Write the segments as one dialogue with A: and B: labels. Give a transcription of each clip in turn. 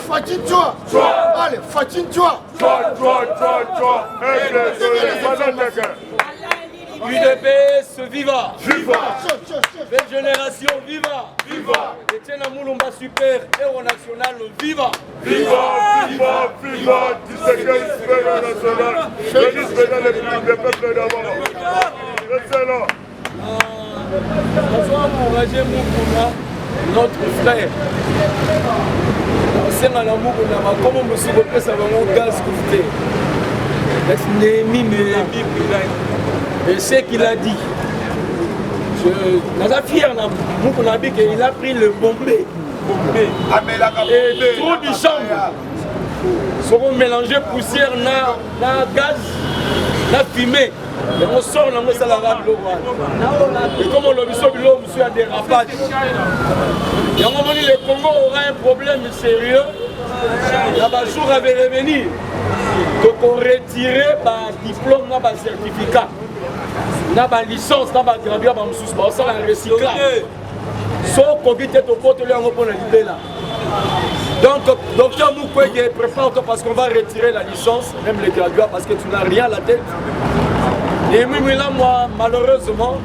A: Fatine toi. Allez, Fatine toi.
B: UDPS, viva!
C: Viva!
B: Belle génération, viva!
C: Viva!
B: Etienne Amoulomba super héros national, viva!
C: Viva! Super national! Félix Bénin, le public des peuples d'abord! Excellent!
B: Bonsoir, Mouragé Moukouna, notre frère. C'est un amour qu'on a, comment je me suis repris, ça va mon gaz coûté. Et ce qu'il a dit, je suis fier, il a pris le bombé. Et trop de chambres seront mélangés poussière, gaz, fumée. Et on sort dans le salariat de l'eau. Et comme on l'a vu sur l'eau, monsieur a des rapages. Et à un moment donné, le Congo aura un problème sérieux. Là-bas, jour avait revenir. Donc on retirait le diplôme, le certificat, la licence, la graduat, ça la recyclage. Sauf qu'on vit au pote, on a là. Donc, docteur Mukwege, prépare-toi parce qu'on va retirer la licence, même les graduats, parce que tu n'as rien à la tête. Et même là, moi, malheureusement,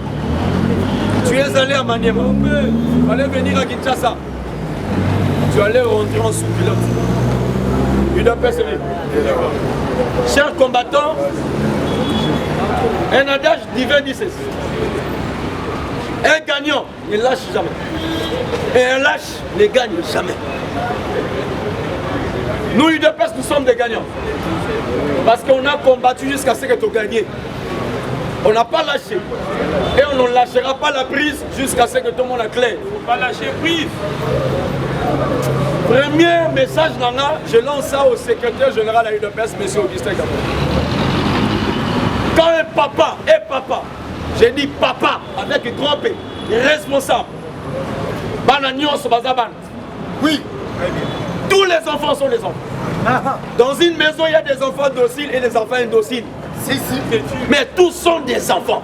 B: tu es allé à Maniema. Tu allais venir à Kinshasa. Tu allais rentrer en sous-pilote. Chers combattants, un adage divin dit ceci. Un gagnant ne lâche jamais. Et un lâche ne gagne jamais. Nous, UDPS, nous sommes des gagnants. Parce qu'on a combattu jusqu'à ce que tu gagnes. On n'a pas lâché. Et on ne lâchera pas la prise jusqu'à ce que tout le monde a clair. Il ne faut pas lâcher prise. Premier message, Nana, je lance ça au secrétaire général à l'UDPS, M. Augustin Gabon. Quand un papa est papa, j'ai dit papa avec grand P, responsable. Oui. Tous les enfants sont des enfants. Dans une maison, il y a des enfants dociles et des enfants indociles. Mais tous sont des enfants.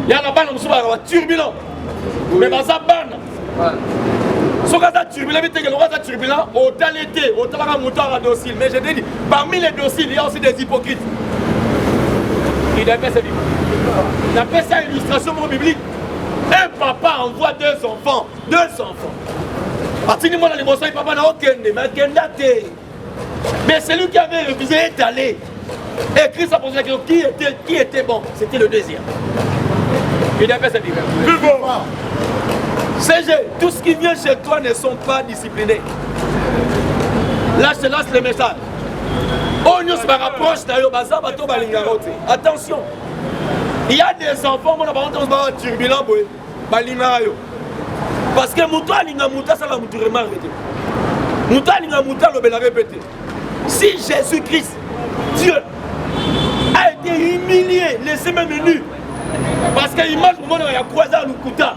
B: Il y a la banne, turbulent. Mais baza banne. Turbulent, autant l'été, autant la moutarde à docile. Mais je te dis, parmi les dociles, il y a aussi des hypocrites. Il appelle ça biblique. Il appelle ça illustration biblique. Un papa envoie deux enfants. Parti du monde dans les boissons, papa n'a aucun mais mais celui qui avait refusé est allé. Écrit ça pour la question qui était bon. C'était le deuxième. Il appelle ça biblique. CG, tout ce qui vient chez toi ne sont pas disciplinés. Là, je te lance le message. On se rapproche attention. Il y a des enfants, on a turbulent, parce que Mouta Linga ça va mouturement arrêter. Mouta Linga le répété. Si Jésus-Christ, Dieu, a été humilié, laissé même nu, parce qu'il image au moment où il y a croisé à l'Ukuta.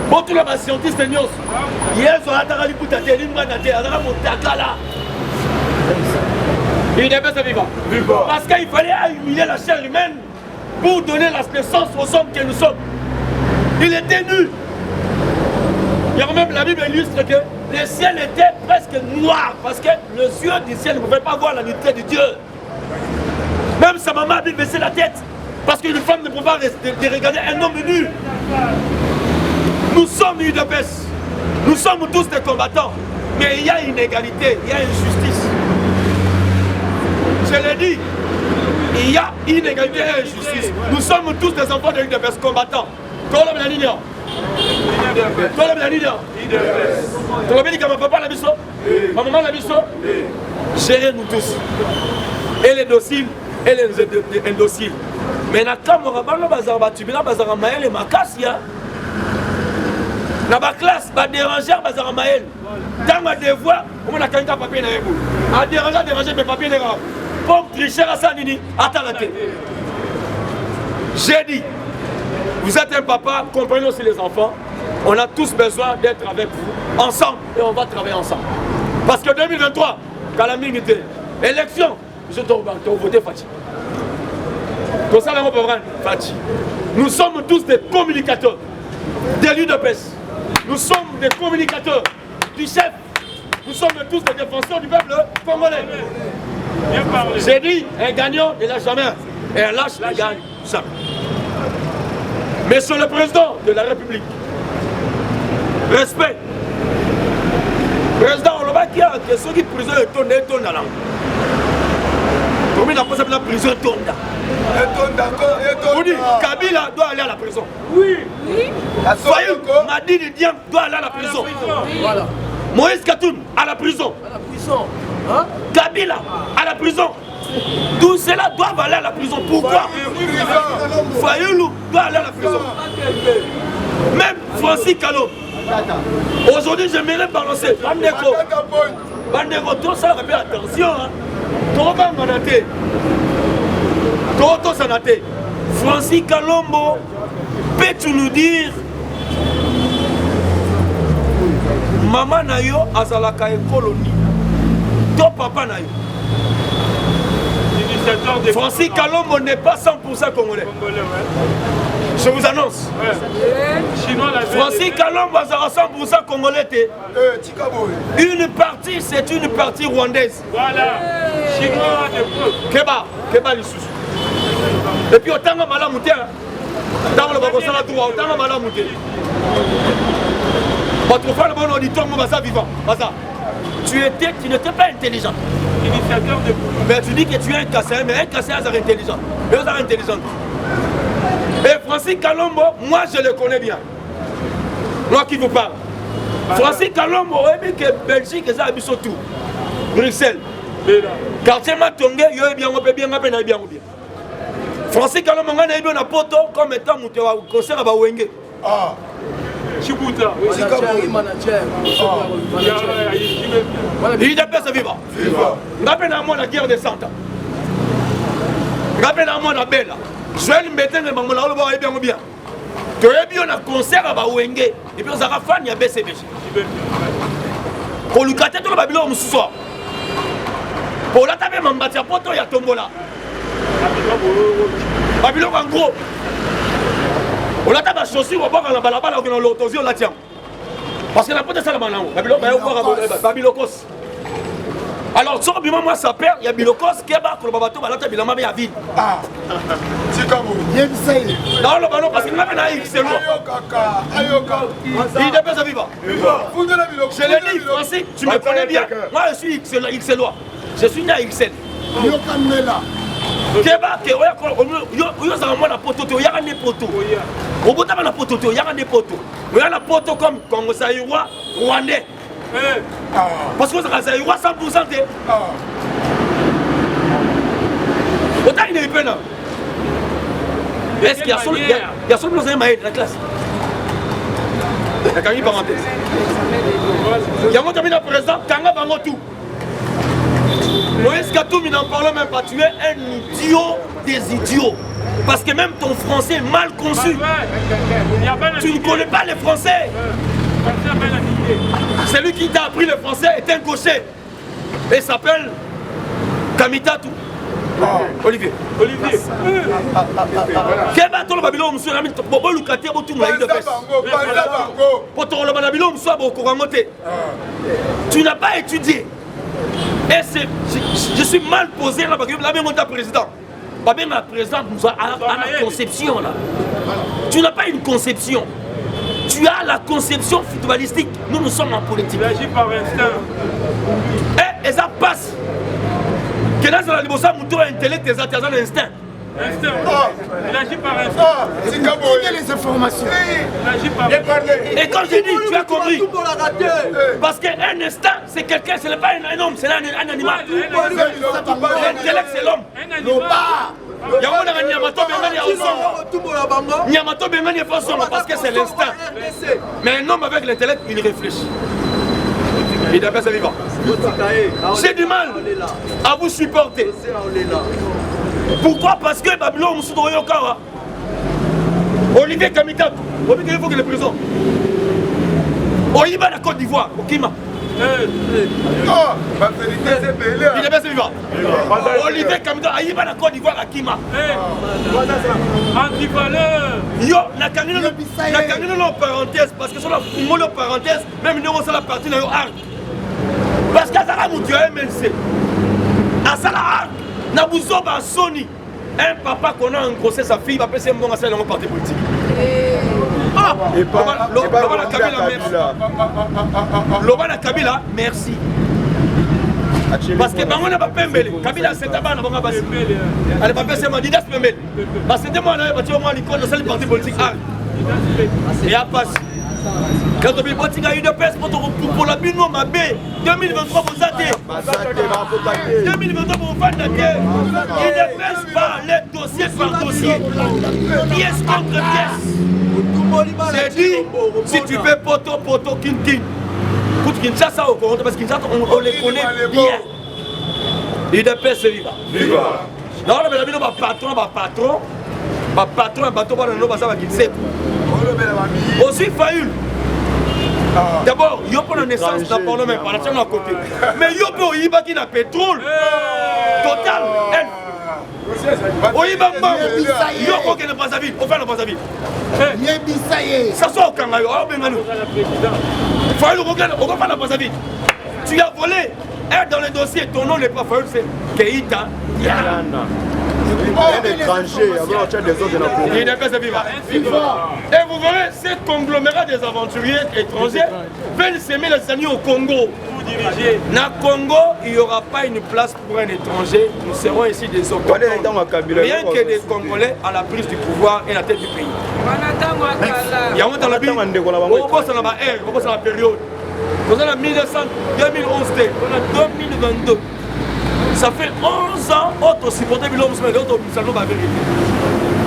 B: Bon, tous les scientifiques, hier, ils ont attendu l'Ukuta, il devait se vivre. Parce qu'il fallait humilier la chair humaine pour donner la naissance aux hommes que nous sommes. Il était nu. Il y a même la Bible illustre que le ciel était presque noir parce que les yeux du ciel ne pouvaient pas voir la nudité de Dieu. Même sa maman avait baissé la tête parce qu'une femme ne pouvait pas regarder un homme nu. Nous sommes UDPS. Nous sommes tous des combattants. Mais il y a une égalité, il y a une justice. Je l'ai dit, il y a inégalité et injustice. Nous sommes tous des enfants de l'UDPS combattants. Colombe la ligne. Colombe la ligne. Colombe dit que ma papa l'a biso, ma maman l'a biso. Gérez-nous tous. Et les dociles et les indociles. Mais quand on va parler de la bazar Maël et Makassia, dans ma classe, je vais déranger bazar Maël. Dans ma devoir, on a un papier dans les boules. À déranger mes papiers dans les boules. Pour tricher à ça, Nini, attends la tête. J'ai dit, vous êtes un papa, comprenez aussi les enfants. On a tous besoin d'être avec vous, ensemble, et on va travailler ensemble. Parce que 2023, quand la minute élection, je t'ai voté Fati. Comme ça, on peut prendre Fati. Nous sommes tous des communicateurs, des l'UDPS. Nous sommes des communicateurs du chef nous sommes tous des défenseurs du peuple congolais. J'ai dit, un gagnant ne lâche jamais, et un lâche ne gagne jamais. Monsieur le Président de la République, respect. Président, on va dire que ceux qui prison tournent dans la langue. Combien d'enfants la prison tourne? On dit, Kabila doit aller à la prison. Oui. Fayou, Madini Diam doit aller à la prison. Voilà. Moïse Katoum à la prison. À la prison. Hein? Kabila à la prison. Tous ceux-là doivent aller à la prison. Pourquoi? Fayoulou doit aller à la prison. Même Francis Kalom. Aujourd'hui, j'aimerais balancer. Bandeko, tout ça, fais attention. Toto Sanate. Francis Kalombo, peux-tu nous dire maman Nayo azalaka colonie? Ton papa Nayo. Francis Kalombo n'est pas 100% congolais. Je vous annonce. Francis Kalombo est 100% congolais. Une partie, c'est une partie rwandaise. Voilà. Keba les sous. Et puis autant que Malam Mouté, dans le Bakosala Toura, autant que Malam Mouté. Votre frère, le bon auditeur, mon basa vivant. Tu n'étais pas intelligent. Mais tu dis que tu es un cassé, mais un cassé est intelligent. Mais vous êtes intelligent. Et Francis Kalombo, moi je le connais bien. Moi qui vous parle. Francis Kalombo, oui, que Belgique, c'est un tout. Bruxelles. Quartier Matongé, il y a bien, bien. Francis Kalombo, on a eu un poto comme étant un concert à Bawenge. Ah. Chibuta. Il appelle ça vivant. Rappelez-moi la guerre des 100 ans. Rappelez-moi la belle. Je vais me mettre dans le bien. Tu as bien un concert à Bawenge. Et puis on a fan, il y a BCBG. Pour le cater tout le Babylone ce soir. Pour la table, on bâtit un poteau, il y a Tombola. Babylone en gros. On a tapé la chaussure, on va voir la balabala, on a l'autosio, on la tient. Parce que la pote est ça là maintenant. Babylone va voir Babylocos. Alors, sur le moment, ça perd, il y a Bilocos, Keba, Kolobabato, Balata, Bilama, il y a vide. Ah, c'est comme vous. Il y a une saille. Non, le ballon, parce qu'il m'a fait un X, c'est moi. Il dépasse à vivre. Je l'ai dit, Francis, tu me connais bien. Moi, je suis XLois. Je suis né à XL. Keba, Keba, la poto, il y a des poteaux. Au bout de la poto, il y a des poteaux. Il y a la poto comme Congo Saïrois, Rwandais. Parce que ça a eu 100%. Autant il est peine. Est-ce qu'il y a seulement un maïs de la classe? Il y a quand même parenthèse. Il y a un terminé présent, Kanga Bango tout. Moïse Katoum, il n'en parle même pas. Tu es un idiot des idiots. Parce que même ton français est mal conçu. Tu ne connais pas les français. Celui qui t'a appris le français est un gaucher. Et s'appelle Kamitatou. Olivier. Quel bâton le Babylone, monsieur Ramit, Bobo Lukate, Botou, Maïd de Pes. Pour le Babylone, monsieur Abokoramote. Tu n'as pas étudié. Et je suis mal posé là, la même président. La présidente nous a la conception là. Tu n'as pas une conception. Tu as la conception footballistique. Nous sommes en politique. Il agit par instinct. Et ça passe. Que là, c'est la libosa, mouton intellect, des artisans d'instinct. Instinct. Il agit par instinct.
A: C'est comme il y a les informations.
C: Il agit par instinct.
B: Et quand j'ai dit, tu as compris. Parce qu'un instinct, c'est quelqu'un, ce n'est pas un homme, c'est un animal. L'intellect, c'est l'homme. Un animal. Nyamato Bengani est façon parce que c'est l'instinct. Mais un homme avec l'intellect, il réfléchit. Il appelle ça vivant. J'ai du mal à vous supporter. Pourquoi? Parce que Babylone, Olivier Kamita, il faut qu'il est prison. Oyiba la Côte d'Ivoire, au Kima. Il est bien vivant. Olivier Kamita, Aïba la Côte d'Ivoire à Kima. Antivaleur. Yo, la canine en parenthèse, parce que sur la parenthèse, même nous on sait la partie de l'arc. français. À ça là, na buzoba Sony. Un papa qu'on a engrossé sa fille va passer un bon à dans mon parti politique. Ah, Lobana Kabila, merci. Lobana Kabila, merci. Parce que bango na ba pembele. Kabila c'est tabac na bango ba pembele. Ale ba pese mandidas pembele. Parce que moi na ba tio moi l'icône de le parti politique. Ah. Et à passe. Quand on dit que il y a pour la bino ma B 2023 vous êtes 2023 vous faites il ne pèse pas les dossiers par dossier, pièce contre pièce. C'est dit, si tu fais poto kin pour Kinshasa au Congo parce que Kinshasa on les connaît bien. Il ne pèse viva. Non mais la bino ma patron bateau ba no basa ba Kinshasa. Aussi Fayoul. D'abord, il y a pas de naissance dans le Parlement, par la chaîne à côté. Mais il y a pas de pétrole. Total. Il y a pas de Brazzaville. On fait le Brazzaville. Ça sort au Kangayo. Fayoul, on va faire le Brazzaville. Tu as volé. Dans le dossier, ton nom n'est pas Fayoul, c'est Keïta Diana.
D: Un étranger, alors tu as des autres dans le
B: il n'est pas vivant. Et vous verrez, ce conglomérat des aventuriers étrangers veulent s'aimer les années au Congo. Dans le Congo, il n'y aura pas une place pour un étranger. Nous serons ici des autochtones. Rien que des Congolais à la prise du pouvoir et à la tête du pays. Il y a dans la vie, on bosse dans la ère, on bosse dans la période. Nous sommes en 2011, on a 2022. Ça fait 11 ans, autre supporter Bilom Smith, autre Bissano va vérifier.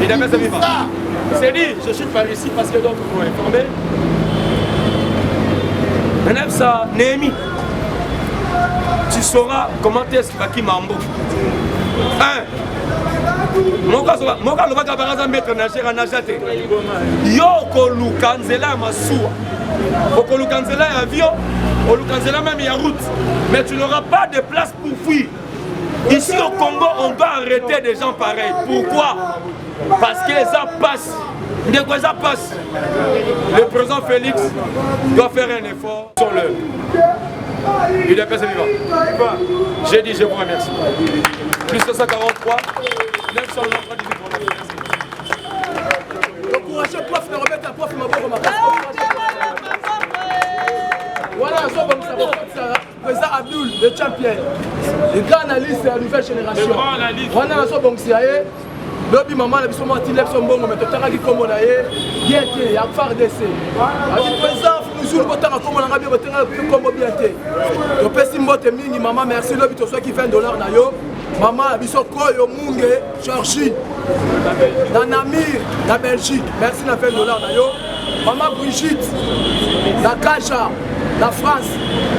B: Il n'a pas sa vie. C'est dit, je suis par ici parce que d'autres vont informer. Maintenant, ça, Néhémie, tu sauras comment est-ce qu'il va qui Mambo. Mon cas, le va à mettre nager à Najate. Yoko Lukanzela Massoua. Yoko Lukanzela avion, au Lukanzela même il y a route. Mais tu n'auras pas de place pour fuir. Ici au Congo, on doit arrêter des gens pareils. Pourquoi? Parce que les gens passent. Des gens passent. Le président Félix doit faire un effort sur l'heure. Il est passé vivant. J'ai dit, je vous remercie. Plus 143, 993 pour la
E: encouragez le prof, mais remettre la prof, voilà, président Abdul, le champion, le grand analyste de la nouvelle génération. On a un bon siaye, l'objet maman, la biso mati lep son bon, mais tout le qui comme on a bien été, il y a phare d'essai. Le président, nous sommes autant comme on a bien été, comme bien été. Le président Mbote Mingi, maman, merci l'objet de ceux qui $20 na yo. Maman, biso koyo munge, Georgie, dans Namir, la Belgique, merci na $20 na yo. Maman Brigitte, la Kaja, la France,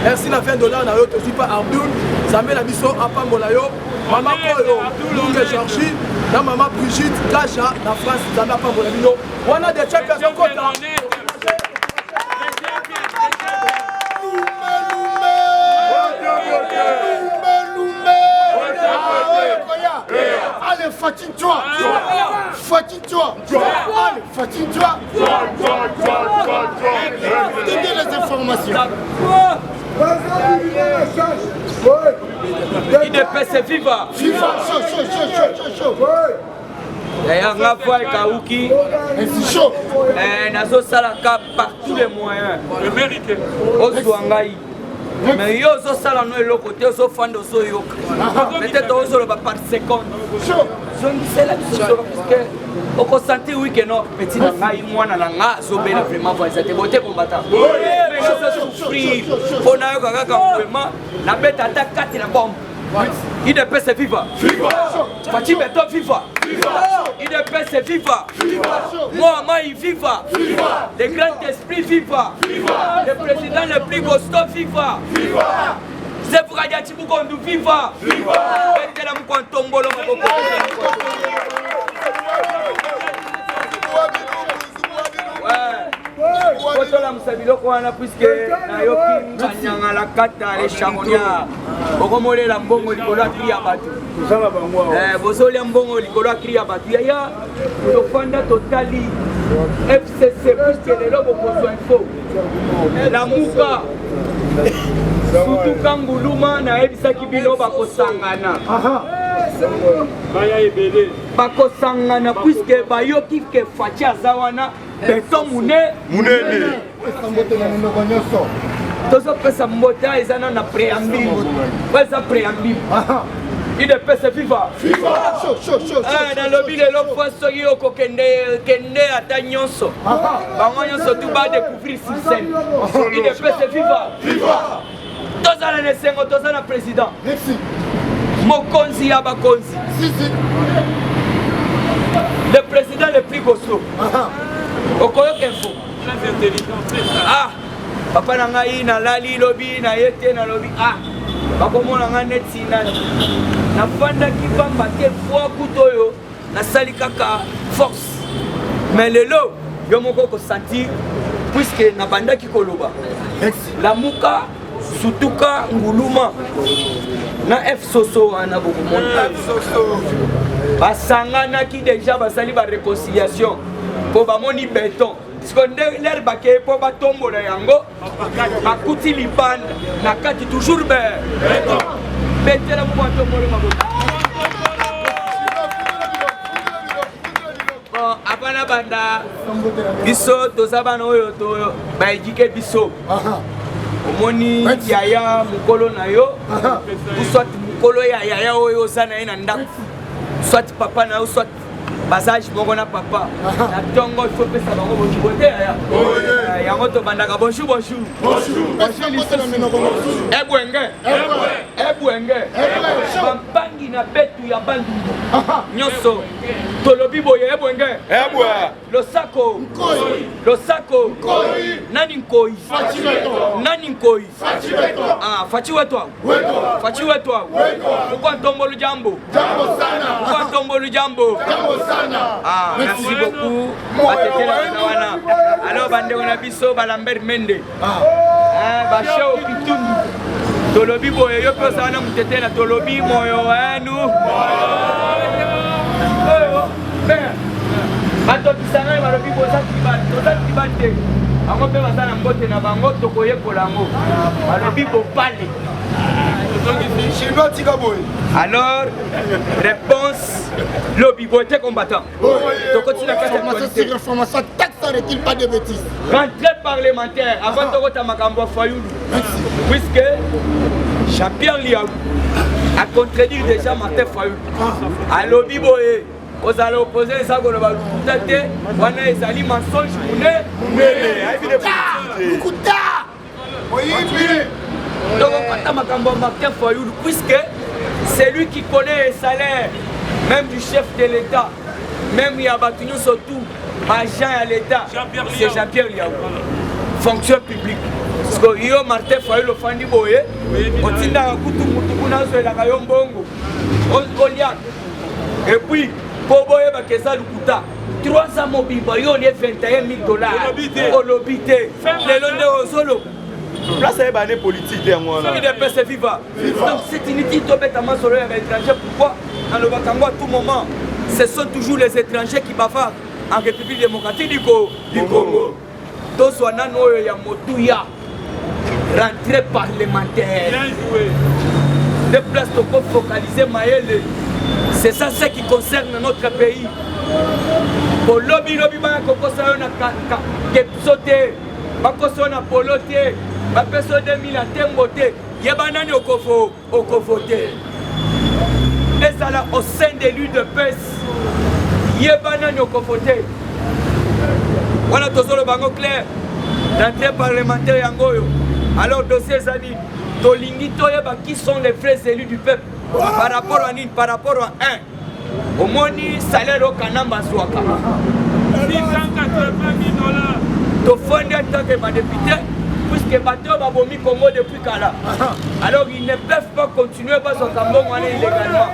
E: merci na $20 na yo, tu dis pas Abdul, ça met la biso à Pambola yo. Maman koyo munge, Georgie, la maman Brigitte, Kaja, la France, ça met à Pambola yo. On a des champions côté.
A: Allez, fatigue-toi! Fatigue-toi! Allez, fatigue-toi! Donnez les informations!
F: Il ne peut se vivre!
A: Viva! Chaud!
F: D'ailleurs, on a fait Kaouki.
A: C'est chaud!
F: Nazo Salaka par tous les moyens.
C: Le mérite.
F: Osuangaï. Mais yo zo sala no le côté zo fando zo yo. Peut-être ozo le par seconde. Je ne sais la chose parce que au consentir oui que non petit ngai mwana na nga zo bela vraiment voir ça te beauté combattant. Mais ça souffrir. On a eu kaka vraiment la bête attaque 4 la bombe. Il ne peut se vivre. Fatih Beto viva. Il ne peut se vivre. Moi il viva. Le grand esprit viva. Le président le plus costaud viva. C'est pour dire que nous viva. Kotola musabiloko wana puisque nayoki kanyanga la kata les chamonia okomolela mbongo likolo akria batu bozolia mbongo likolo akria batu yaya tofanda totali FCC puisque lelo bokozwa info la muka surtout quand Nguluma nayebisaki bino bakosangana bakosangana puisque bayoki ke Faci aza wana beton munene tozopesa mbota eza na préambile po eza préambile idepese viva nalobi lelo po soki okokende ata nyonso bango nyonso tu badécouvrir sur scène idepese viva tozala na esengo toza na président mokonzi ya bakonzi le président le plus goso okoyoka info papa na ngai nalali lobi na ye te nalobi bakomona nga neti nafandaki pamba te fois kutu oyo nasali kaka force mais lelo yo moko kosentir puisque nabandaki koloba lamuka sutuka Nguluma na F Soso wana bokomona basanganaki déjà basali ba réconciliation po bamoni béton l'air baké po batombola yango bakuti libanda na kati toujours betela mo batombola maboko apana banda biso toza bana oyo to baejike biso omoni yaya mukolo na yo soit mukolo ya yaya oyo oza na ye na ndako soit papa na yo soit basage moko na papa na ntongo il faut pesa bango bonjour te yango tobandaka bonjour ebwenge bampangi na betu ya bandundu nyonso tolobi boye ebwenge losako nani nkoi Faci wetwa ukwa ntombolu jambo merci beaucoup batetela wana alors bandeko na biso balambert mende basho kitundu tolobi boye yo mpe ozala na motetela tolobi moyo wenu batokisanga balobi boza tribal te bango mpe baza na mbote na bango tokoyekola yango balobi bopale. Alors, réponse, lobby, beauté combattant.
A: Cette réformation, taxe pas de bêtises.
F: Rentrée parlementaire, avant de retourner à Makambo Fayoulou. Puisque Jean-Pierre Liaou a contredit déjà Martin Fayoulou. À lobby, boye, vous allez opposer ça qu'on va vous tâter. On a les alliés mensonges, donc on va Martin Fayoulou puisque c'est lui qui connaît les salaires même du chef de l'État, même il y a battu surtout agent à l'État, c'est Jean-Pierre Liaou, fonction publique. Parce que yo Martin Fayoulou fandi boye, on tient à kutu mutukuna sur la rayon bongo, et puis pour boye bakesa lukuta. 300 mobile boyo les $21,000 au lobité. Les londres au solo.
D: Place à une politique moi là.
F: Donc c'est inutile de mettre en sur les étrangers. Pourquoi dans le Bakango à tout moment, ce sont toujours les étrangers qui bavardent en République démocratique du Congo. Donc soit nano ya motuya rentrée parlementaire. Des places pour focaliser Maëlle. C'est ça ce qui concerne notre pays. Pour lobby ba kokosa na kepsote bakoso na polote ba peso 2000 à tembote yebanani okovote ezala au sein de l'UDPS yebanani okovote wana tozolo bango clair d'entrée parlementaire yangoyo. Alors dossier zali tolingi toyeba qui sont les vrais élus du peuple par rapport à nini, par rapport à un au moni salaire au kanamba zwaka $680,000 to fonder en tant que député puisque bateau va vomi Congo depuis Kala. Alors ils ne peuvent pas continuer parce qu'on a illégalement.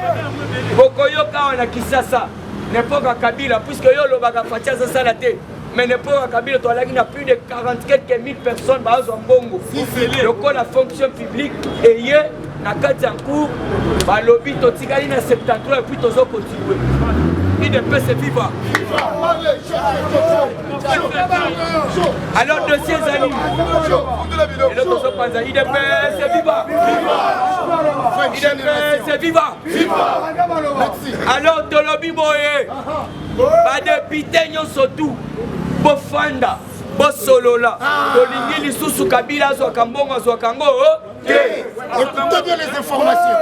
F: Bokoyoka on a Kisasa n'importe à Kabila puisque yo lo baga fatia ça la tête. Mais n'importe à Kabila toi là il y a plus de 40 quelques mille personnes bas en Bongo. Donc la fonction publique et hier na kati en cours ba lobby to tikali na 73 et puis tozo continuer. IDPS viva. Alors dossier Zali. Et l'autre pense à IDPS viva. IDPS viva. Alors Tolobi Boye. Ba député nyonso tout. Bofanda. Bosolola. Tolingi lisusu Kabila zo kambongo zo kango.
A: Écoutez bien les informations.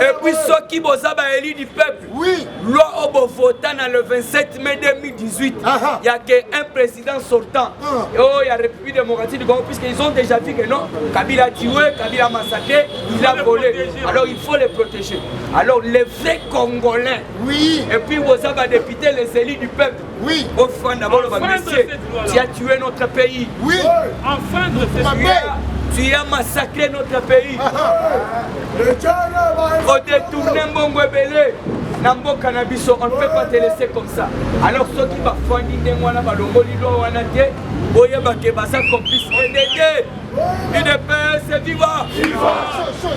F: Et puis ceux qui sont élus du peuple,
A: oui.
F: Loi au votant le 27 mai 2018, il n'y a qu'un président sortant. Oh, il y a la République démocratique du Congo, puisqu'ils ont déjà dit que non, Kabila a tué, Kabila a massacré, il a volé. Alors il faut les protéger. Alors les vrais Congolais,
A: oui.
F: Et puis vous avez député les élus du peuple,
A: oui.
F: Au fond d'abord, monsieur, tu as tué notre pays.
A: Oui.
C: Enfin de cette
F: tu as massacré notre pays. Au détourné Mbongo Belé, Nambo Cannabiso, on ne peut pas te laisser comme ça. Alors ceux qui vont faire des mois là, Boye Bakebasa complice. Dédé, IDPS viva.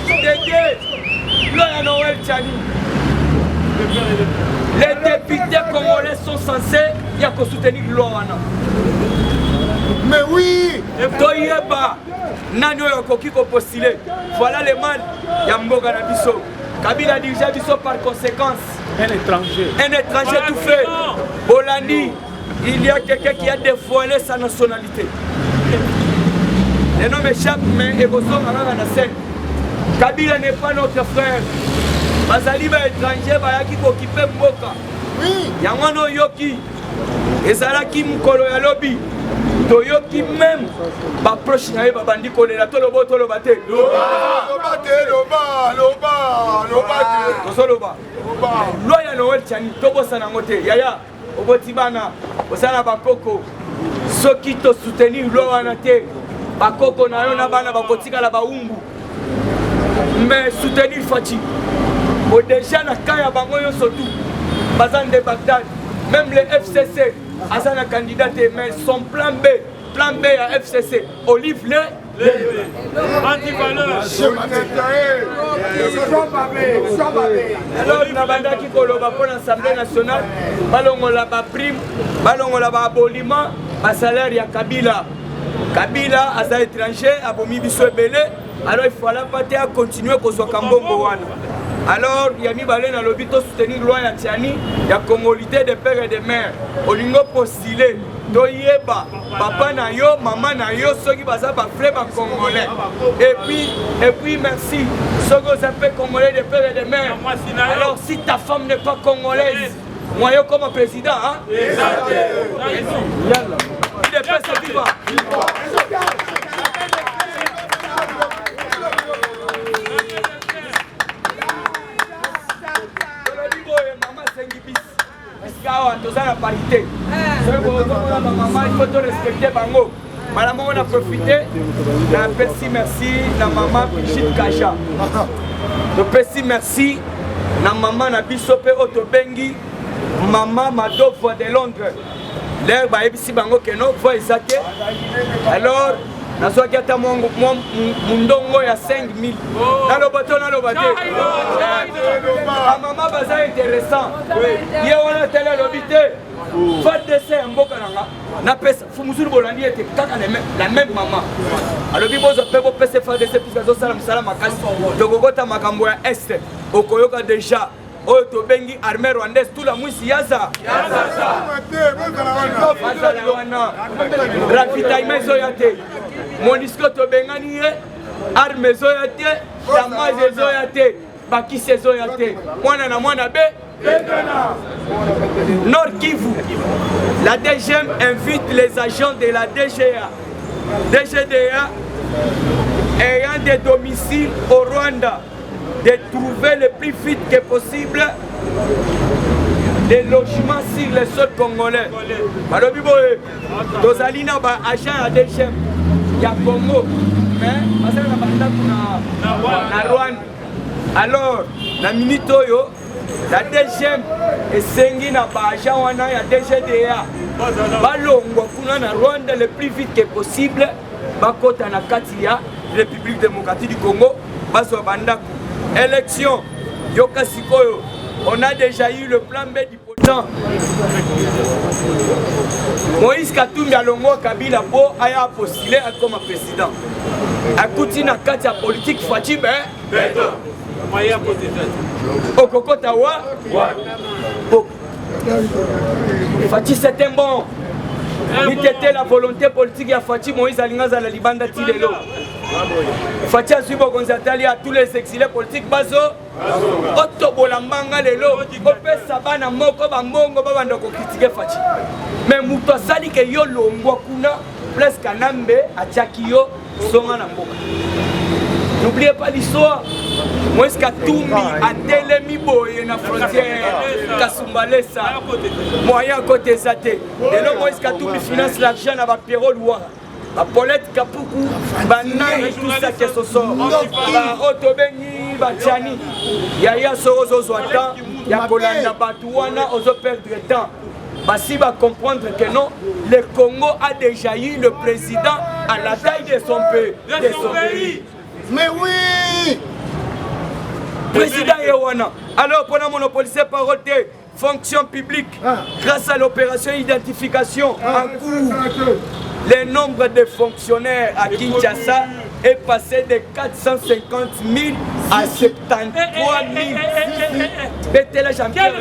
F: Dédé, Loya Noël Tchani. Les députés congolais sont censés soutenir Loana.
A: Mais oui.
F: Toyeba. Nano Yokoki ko postulé. Voilà les man Yamboga Nabiso. Kabila dirige Biso par conséquence. Un étranger tout fait. Bolandi, il y a quelqu'un qui a dévoilé sa nationalité. Les noms m'échappent, mais Eboso Marana Sen. Kabila n'est pas notre frère. Bazali ba étranger ba yaki ko occupé Mboka.
A: Oui.
F: Yangwano Yoki. Ezalaki mukolo ya lobby. Toyoki même ba proche na ba bandi kolela to lobo te loba loya Noël Tchani to bosana ngote yaya oboti bana osana bakoko soki to soutenir loana te bakoko na yo na bana bakotika la baumbu mais soutenir Fachi o déjà na kaya bango yo surtout bazan de Bagdad même les FCC Azana candidat mais son plan B à FCC, Olive
C: anti-valeur.
F: Alors, Nabanda qui koloba pour l'Assemblée nationale, balongo la prime, balongo la aboliment, à salaire ya Kabila. Kabila, à étranger, à Bomi Biso Belé, alors il fallait pas à continuer qu'on soit Kambongo wana. Alors, il y a mis Balena Lobito soutenir loi ya Tiani, il y a congolité des pères et des mères. Olingo postulé, Toyeba, papa na yo, maman na yo, ceux qui basent ba frère ba congolais. Et puis merci, ceux qui s'appellent congolais des pères et des mères. Alors, si ta femme n'est pas congolaise, moi yo comme président, hein? Il est pas sa viva. La parité. Il faut respecter Bango. Madame, on a profité. Merci, na maman Brigitte Kaja. Merci, na maman Nabisope Otobengi, maman Mado Voix de Londres. L'air va ici Bango Keno, voix Isake. Alors, na soki ata mundongo ya 5000 na lobato mama baza intéressant ye wana tele lobité fa dese mboka nanga na pesa fumusulu bolandi ete kaka la même maman alobi bozo pe bo pesa fa dese puisque zo sala musala makasi tokokota makambo ya est okoyoka déjà oyo tobengi armée rwandaise tout la mwisi yaza wana ravitaillement ezoya te Monisco tobengani ye arme ezoya te damage ezoya te bakisi ezoya te mwana na mwana be Nord Kivu. La DGM invite les agents de la DGDA ayant des domiciles au Rwanda de trouver le plus vite que possible des logements sur les sols congolais. Alors, tozali na ba agent ya DGM ya Congo, mais basala na bandako na Rwanda. Alors, la minute oyo la DGM esengi na ba agent wana ya DGDA balongwa kuna na Rwanda le plus vite que possible bakota na kati ya République démocratique du Congo bazwa bandako. Élection yoka sikoyo, on a déjà eu le plan B du président Moïse Katumbi alongo Kabila po aya postulé comme président akuti na kati ya politique Fachi okokota wa Fachi c'était bon. C'était la volonté politique de Fachi Moïse Alingaza la Libanda Tilelo. Fachi a suivi Gonzatali à tous les exilés politiques Bazo. Otto Bolambanga Lelo. Ope Sabana Moko Bambongo Babandoko critiquer Fachi. Mais Mouto Sali que yo longwa kuna presque Kanambe à Tchakio Songa Namboka. N'oubliez pas l'histoire. Moïse Katumbi a Telemi Boye na frontière Kasumbalesa. Moyen côté Zate. Et là Moïse Katumbi finance l'argent à Bapiro Loua. A Paulette Kapuku, Banane, tout ça qui se sort. Otobeni, Batiani. Yaya Sorozo Zoatan, Yakolanda Batouana, aux perdre du temps. Bassi va comprendre que non, le Congo a déjà eu le président à la taille de son pays.
A: Mais oui!
F: Président Yewana. Alors, pour la monopoliser parole de fonction publique, grâce à l'opération identification en cours, le nombre de fonctionnaires à Kinshasa est passé de 450 000 à 73 000. Betela Jean-Pierre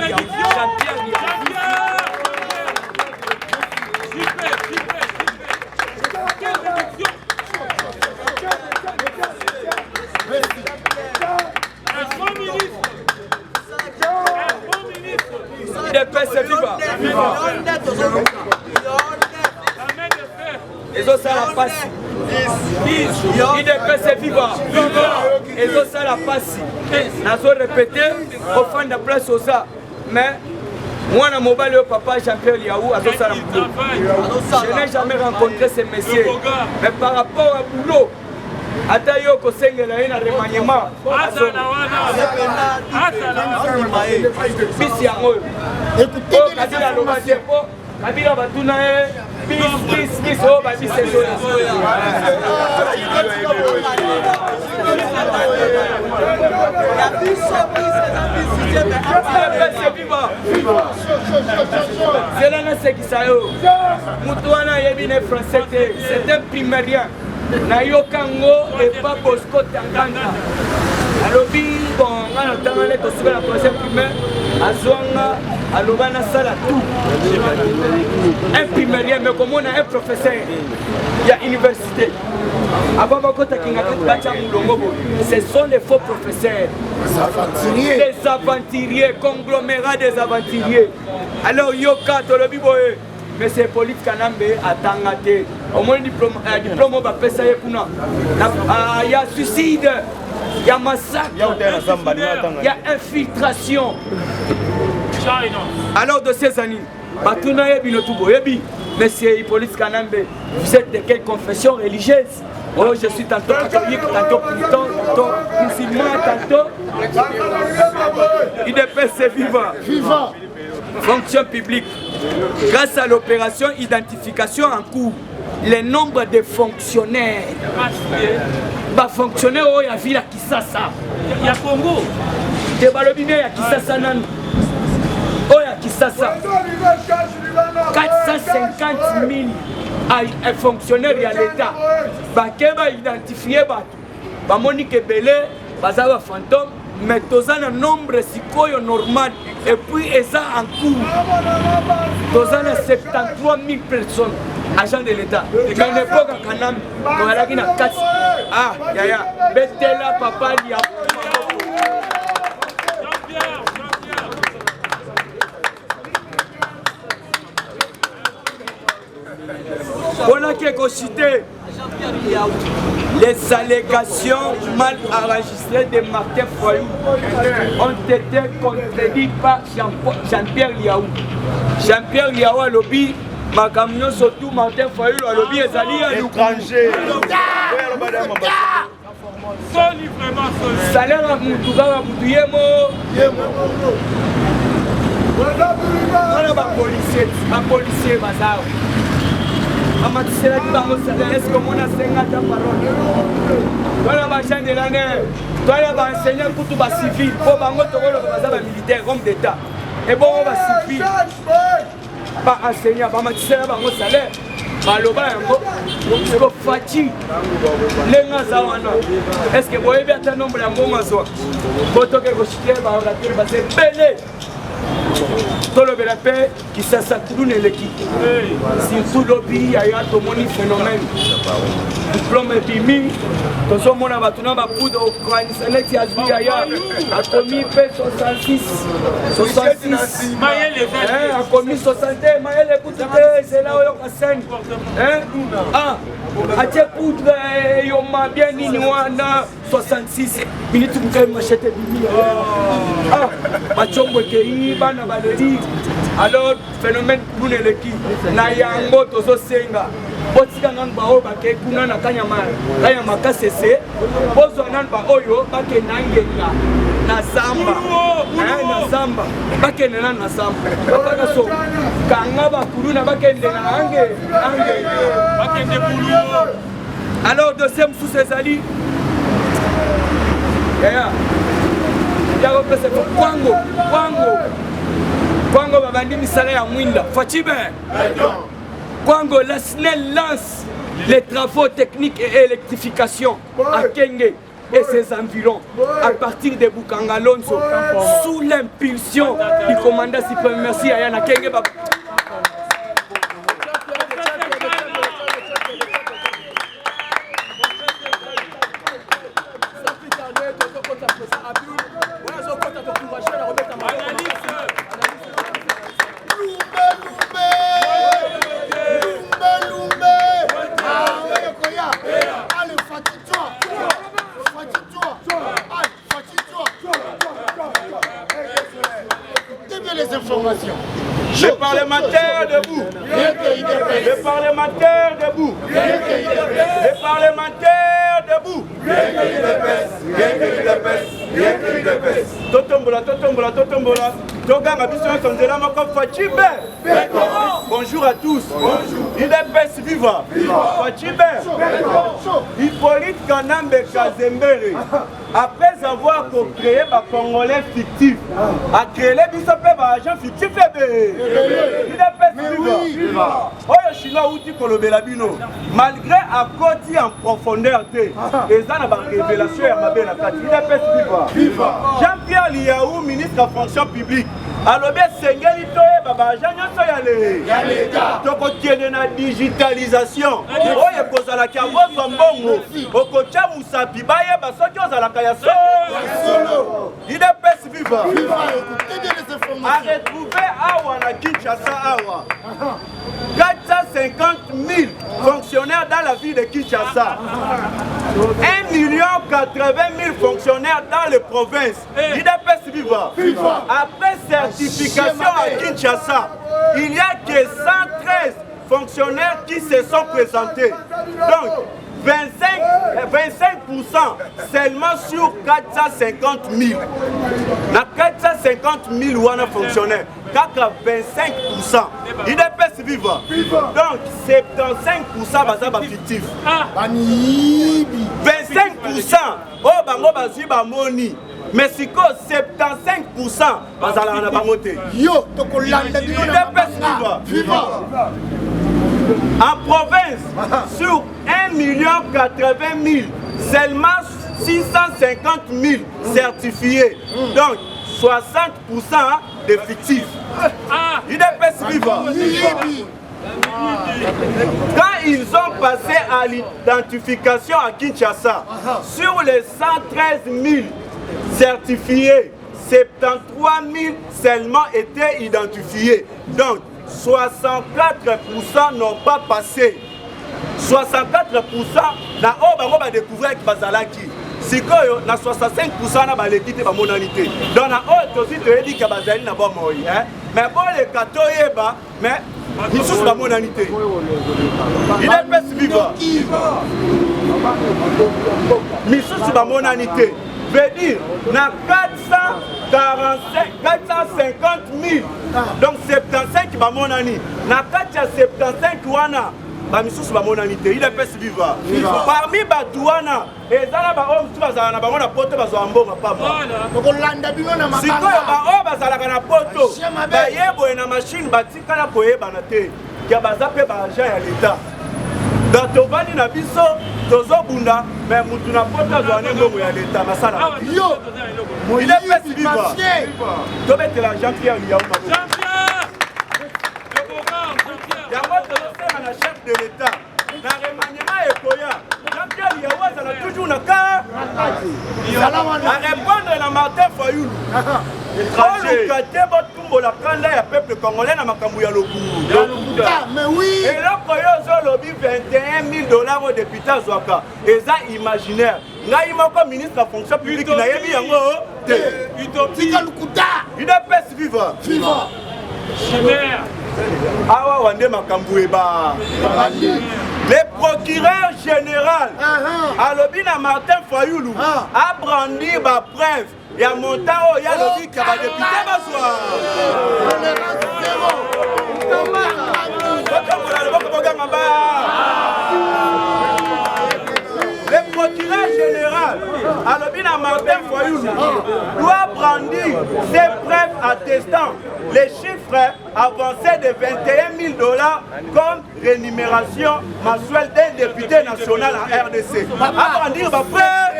F: ils ont ça la passe. Il est vivant. Ils ont ça la passe. Nous avons répété au fond de la place au ça. Mais moi, dans mon balai, papa Jean-Pierre Liaou, je n'ai jamais rencontré ces messieurs. Mais par rapport au boulot, Atayo Kosengela na remaniement. Bisi yango. Écoutez Kabila Lobatie po, Kabila batuna bis o ba bis ezo. C'est là na sekisayo. Mutu wana yebine français, c'est un primérien. Nayokango et pas Bosco Tanganga. Alobi, bon, on a entendu que sur la troisième primaire, Azouanga, Alobana Sala, tout. Un primérien, mais comme on a un professeur, il y a université. Avant ce sont les faux professeurs. Les aventuriers, conglomérats des aventuriers. Alors, Yoka, Tolobi Boye. Mais c'est politique Kanambe à Tangate. Au moins diplôme va passer il y a suicide, il y a massacre, il y a infiltration. Alors de ces années, Monsieur Hippolyte Kanambe, vous êtes de quelle confession religieuse? Oh, je suis tantôt catholique, tantôt puritain, tantôt musulman, tantôt. Il est vivant. Fonction publique. Grâce à l'opération identification en cours, le nombre de fonctionnaires, fonctionnaires il y a ville à Kisasa, il y a Congo, il y a Kisasa nan, il y a Kisasa, 450 000 fonctionnaires à l'État, qui va identifier, Monique Belé, Bazawa fantôme. Mais tous un nombre si normal et puis ça en cours. Tous 73 000 personnes agents de l'État. Mais l'époque à Kanam, on a la 4. Ah, yaya, Betela papa Lia. On a quelque cité. Les allégations mal enregistrées de Martin Foyou ont été contredites par Jean-Pierre Liaou. Jean-Pierre Liaou a lobby, ma camion surtout Martin Foyou a lobby et Zali à
D: l'étranger.
F: Salaire à Moutouga, à Moutouyemo. Voilà ma policier, bazar. Est-ce que mon enseignant ta parole? Voilà ma chaîne de l'année. Toi, il y a un enseignant pour tout civil. Pour les militaires, homme d'État. et bon on va suffit pas enseigner pas matériel bango salaire baloba yango c'est ko fati lenga za wana est-ce que boyebi ata nombre ya mbongo azwa botoke ko chiker ba orateur ba se belé tolobela mpe kisasa kuluna eleki surtout lobi yaya tomoni phénomène diplôme ebimi tozomona bato na bapoudre okanisa neti azwi yaya akomi mpe 66 akomi 60 mayele kutu te ezela oyoka 5 atie poudre eyoma bien nini wana 66 minute mukai machete bimi bachombo ekei bana baleli alors phénomène kuluna eleki na yango tozosenga botika nanu baoyo bakei kuna na kanyama kasese bozwa nanu baoyo bakenda ngenga na zamba bakende nanu na zamba bakaka so kanga bakuluna bakende na bakende kuluna alors dossier mosusu ezali yakopesa kwango babandi misala ya mwinda facibe Kwango, la SNEL lance les travaux techniques et électrification à Kenge et ses environs à partir de Bukangalonso sous l'impulsion du commandant suprême. Merci à Yana Kenge.
B: Les parlementaires debout. Les parlementaires debout. Les parlementaires debout. Totombola. Bonjour à tous. IDPS viva. Hippolyte Kanambe Kazembere. Après avoir créé un Congolais fictif, a créé les agents fictifs. Malgré à côté en profondeur, les gens ont révélation Jean-Pierre Liaou, ministre de la fonction publique. Alors bien Sengeli Toye baba agent soyale. Toko tiene na digitalisation. Oye kozala kia bozo mbongo. Okocha musapi baye basoki ozala kaya solo. IDPS viva. A retrouver awa na Kinshasa awa. 450 000 fonctionnaires dans la ville de Kinshasa. 1 80 000 fonctionnaires dans les provinces. IDPS viva. Après certification à Kinshasa, il n'y a que 113 fonctionnaires qui se sont présentés. Donc, 25% seulement sur 450 000. Na 450 000 wana fonctionnaires, 25%. IDPS viva. Donc 75% bazaba fictif. 25% oh bango bazwi ba moni. Mais si 75% bazala na bangote.
A: Yo tokolanda
B: IDPS viva. En province, sur 1 80 000, seulement 650 000 certifiés. Donc, 60% de fictifs. IDPS viva. Quand ils ont passé à l'identification à Kinshasa, sur les 113 000 certifiés, 73 000 seulement étaient identifiés. Donc, 64% n'ont pas passé. 64% na bango ba découvrir ki bazalaki. Sikoyo na 65% na balekite ba monalité. Donc na aussi te dit que bazali na ba moi mais bon les katoyeba mais ils sont ba monalité. IDPS viva. Misusu ba monalité. Veut dire na 450 000 donc 75 ba monani na 475 wana
D: bamisusu bamonani te idps viva parmi bato wana ezala baoyo mosusu bazala na bango na poto bazwa mbongo pamba sikoyo baoyo bazalaka na poto bayeboye na mashine batikala koyebana te ya baza mpe baagent ya leta donc tovandi na biso tozobunda me mutu na poto azwani mbongo ya leta masala idps viva tobetela jean pierre liauma yango tozosema na chef de l'état na remaniement ekoya jean-pierre yaou azala toujours na ka arépondre na Martin Fayulu oluka te botumbola kanda ya peuple congolais na makambo ya lokumu eloko oyo ozolobi 21 000 $, au député azwaka eza imaginaire ngai moko ministre ya fonction publique nayebi yango te idps viva awa wande makambo eba le procureur général alobi na Martin Fayulu a brandi ba preuve ya montant oyo alobi ka ba député bazwa le procureur général alobi na Martin Fayulu doit brandir ses preuves attestant les chiffres avancés de 21 000 $ comme rémunération mensuelle d'un député national en RDC. A brandir ma preuve.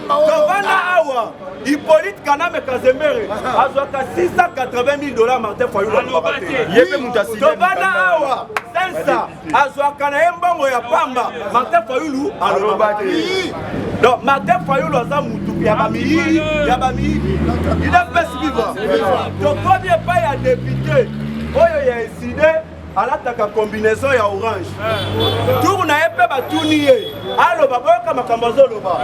D: Tovana Awa, Hippolyte Kaname Kazemere, azwaka 680 000 $ Martin Fayulu. Tovana Awa, Sensa, azwaka na mbongo ya pamba Martin Fayulu alobaki. Donc Martin Fayulu aza mutu ya bami idps viva tokobi epai ya député oyo ya eside alataka combinaison ya orange tour na ye mpe batuni ye aloba boyoka makambo azoloba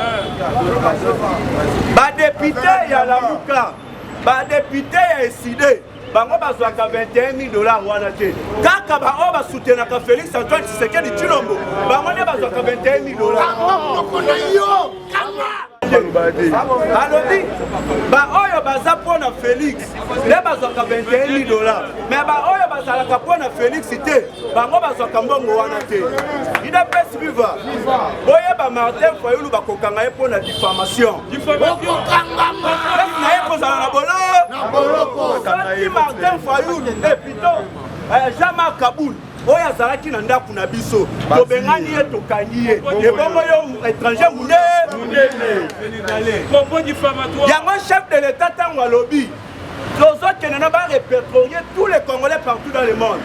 D: badepute ya lamuka badepute ya eside bango bazwaka 21 000 $ wana te kaka baoyo basoutenaka Félix Antoine Tshisekedi Tshilombo bango nde bazwaka 21 000 $. alobi baoyo baza mpona Félix nde bazwaka 21 000 $, me baoyo bazalaka mpona Félix te bango bazwaka mbongo wana te idps viva boyeba Martin Fayulu bakokanga ye mpona diffamation na ye kozala na boloko soki Martin Fayulu epito Jean-Marc Kaboul oyo azalaki na ndako na biso tobengani ye tokangi ye ebongo yo étranger munene yango chef de l'état ntango alobi tozokende na barépertorier tous les Congolais partout dans le monde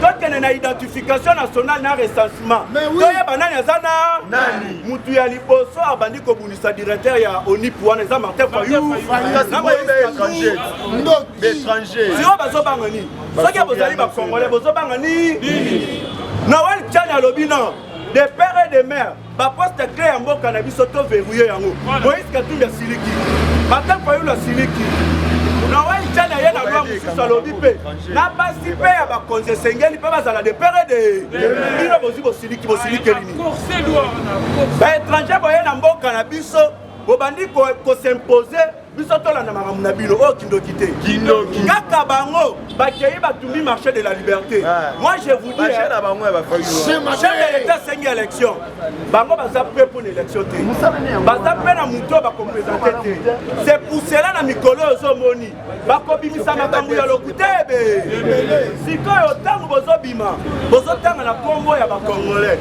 D: tokende na identification nationale na recensement toyeba nani aza na mutu ya liboso abandi kobundisa directeur ya ONIP wana eza Martin Fayulu siro bazobanga nini soki bozali bacongolais bozobanga nini Noël Tchani alobi non de père et de mère baposte clé ya mboka na biso toverrouille yango Moïse Katumbi asiliki Martin Fayulu asiliki Noël Tchani aye na loi mosusu alobi mpe na basi mpe ya bakonzi esengeli mpe bazala de pere de bino bozwi bosilikeli nini baétranger boye na mboka na biso bobandi kosimpose biso tolanda makambo na bino oyo kindoki te kaka bango bakei batumbi marché de la liberté. Moi je vous dis chef de l'état sengi élection bango baza prêt pour l'élection te baza prêt na muto bakopresente te c'est pour cela na mikolo ozomoni bakobimisa makambo ya lokuta ebe sikoyo ntango bozobima bozotanga na kombo ya bakongolais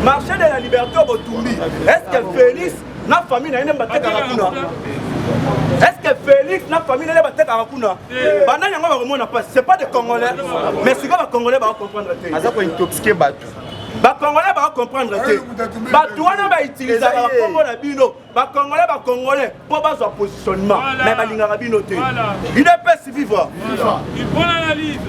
D: marché de la liberté botumbi est-ce que Félix na famille na ene batekaka kuna est-ce que Félix na famille na batekaka kuna bana yango bakomona pas c'est pas des Congolais mais sikoyo bakongolais ba comprendre te aza ko intoxiquer bato bakongolais ba comprendre te bato wana ba utiliser ba kombo na bino bakongolais bakongolais po bazwa positionnement mais balingaka bino te il est vivre
C: une bonne analyse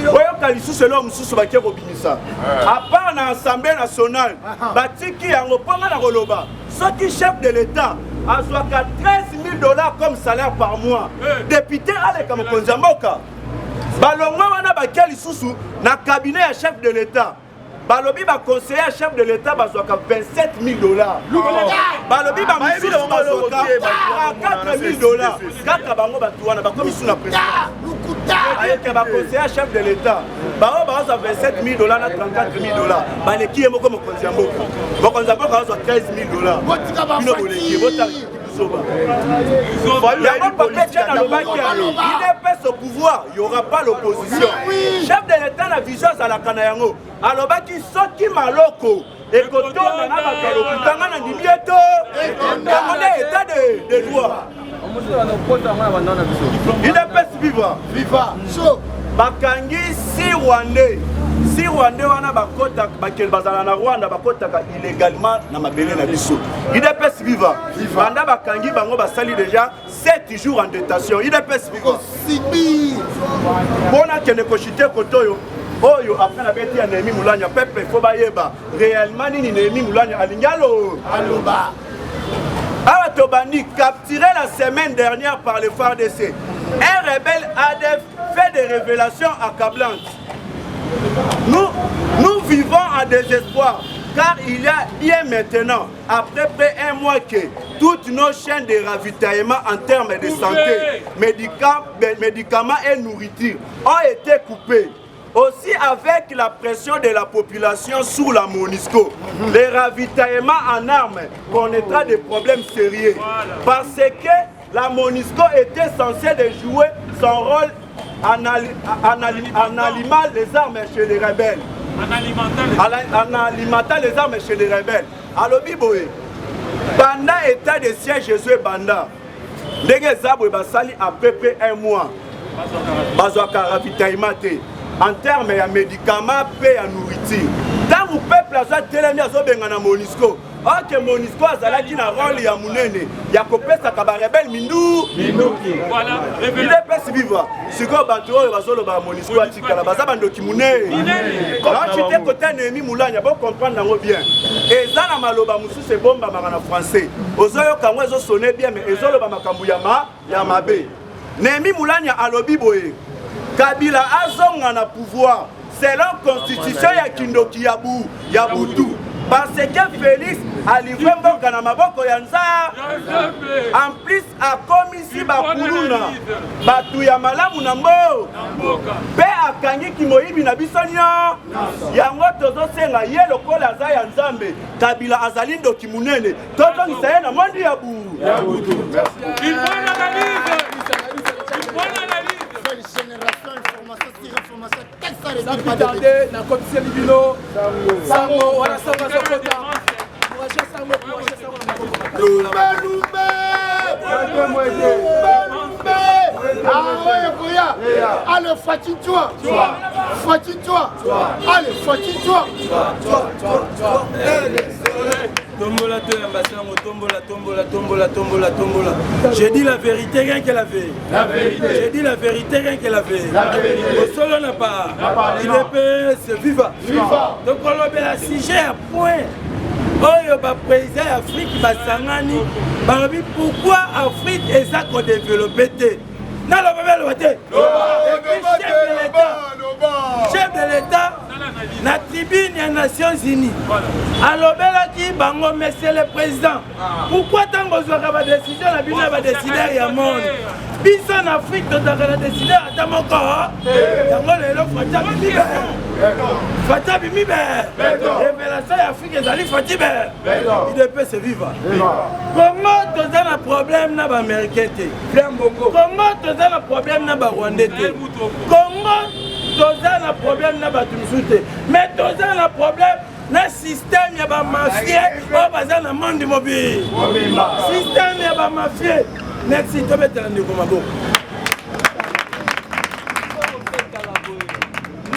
D: oyoka lisusu elo mosusu bakie kobimisa à part na assemblée nationale batiki yango mponga na koloba soki chef de l'état azwaka 13 000 $ comme salaire par mois député aleka mokonzi ya mboka balongwa wana bakie lisusu na cabinet ya chef de l'état balobi baconseiller ya chef de l'état bazwaka 27 000 $. Balobi bamosusu $4 000 kaka bango bato wana bakomi sous la pression ayeke baconseiller chef de l'état bango bazwa $27 000 na $34 000 baleki ye moko mokonzi ya mboka bazwa $13 000 bino boleki botaki yango papetian alobaki idps au pouvoir il n'y aura pas l'opposition chef de l'état na vision azalaka na yango alobaki soki maloko ekotonda na bato lokutanga na ndimi eto yango nde état de droit idps viva bakangi si rwandais wana bakeli bazala na Rwanda bakotaka illégalement na mabele na biso idps viva banda bakangi bango basali déjà 7 jours en détention idps viva mpona kende koshite koto oyo après na beti ya Néhémie Moulanya peuple fo bayeba réellement nini Néhémie Moulanya alingi aloba awa tobandi capturé la semaine dernière par le FARDC un rebelle ADF fait des révélations accablantes. Nous vivons en désespoir car il y a bien maintenant, après près un mois que toutes nos chaînes de ravitaillement en termes de santé, médicaments et nourriture ont été coupées. Aussi avec la pression de la population sous la MONUSCO, les ravitaillements en armes connaîtra des problèmes sérieux parce que la MONUSCO était censée de jouer son rôle en alimentant les armes chez les rebelles. En alimentant les armes chez les rebelles. Alors, Biboé, pendant l'état de siège Jésus Banda, les arbres basali à peu près un mois. Bazoaka ravitaillement en termes de médicaments et de nourriture. Dans le peuple, il y a des gens qui MONUSCO. Ok, MONUSCO a qui na rôle ya munene ya kopesa ka ba rebelle minduki voilà il est pas vivre siko bato oyo bazolo ba MONUSCO atikala baza bandoki munene quand tu te côté Néhémie Moulanya bon comprendre nango bien eza na maloba mususu e bomba makana français ozoyo kamwe ezo sonner bien mais ezolo ba makambu ya mabe Néhémie Moulanya alobi boye Kabila azonga na pouvoir selon constitution ya Kindoki ya Butu parce que Félix a livré mboka na maboko ya nza en plus a komisi bakuluna batu ya malamu na mboka pe akangi kimoyibi na biso yango tozosenga ye lokola aza ya nzambe Kabila azali ndoki munene tozongisa ye na mondi ya Butu.
E: Sans plus tarder, na commission Libino, Sango, voilà Sango Azokota.
A: Allez, fatine-toi. Allez, fatine-toi.
D: Tombola. J'ai dit la vérité, rien qu'elle avait. J'ai dit la vérité, rien qu'elle avait. Au solo n'a pas. Il est c'est viva. Donc on l'a bien assigé à point. Oyo ba président Afrique basangani babi pourquoi Afrique est ça qu'on développé té na la babel waté chef de l'état na tribune des Nations Unies alobela ki bango monsieur le président pourquoi tango zoka ba décision na bino ba décider ya monde biso en Afrique totaka na décider ata moko yango lelo Fata bimibe révélation ya Afrique ezali fati be il peut se vivre Congo toza na problème na ba américain te Congo toza na problème na ba rwandais te Congo toza na problème na ba tunisu te mais toza na problème na système ya ba mafia o baza na monde mobile système ya ba mafia merci to betela ndeko maboko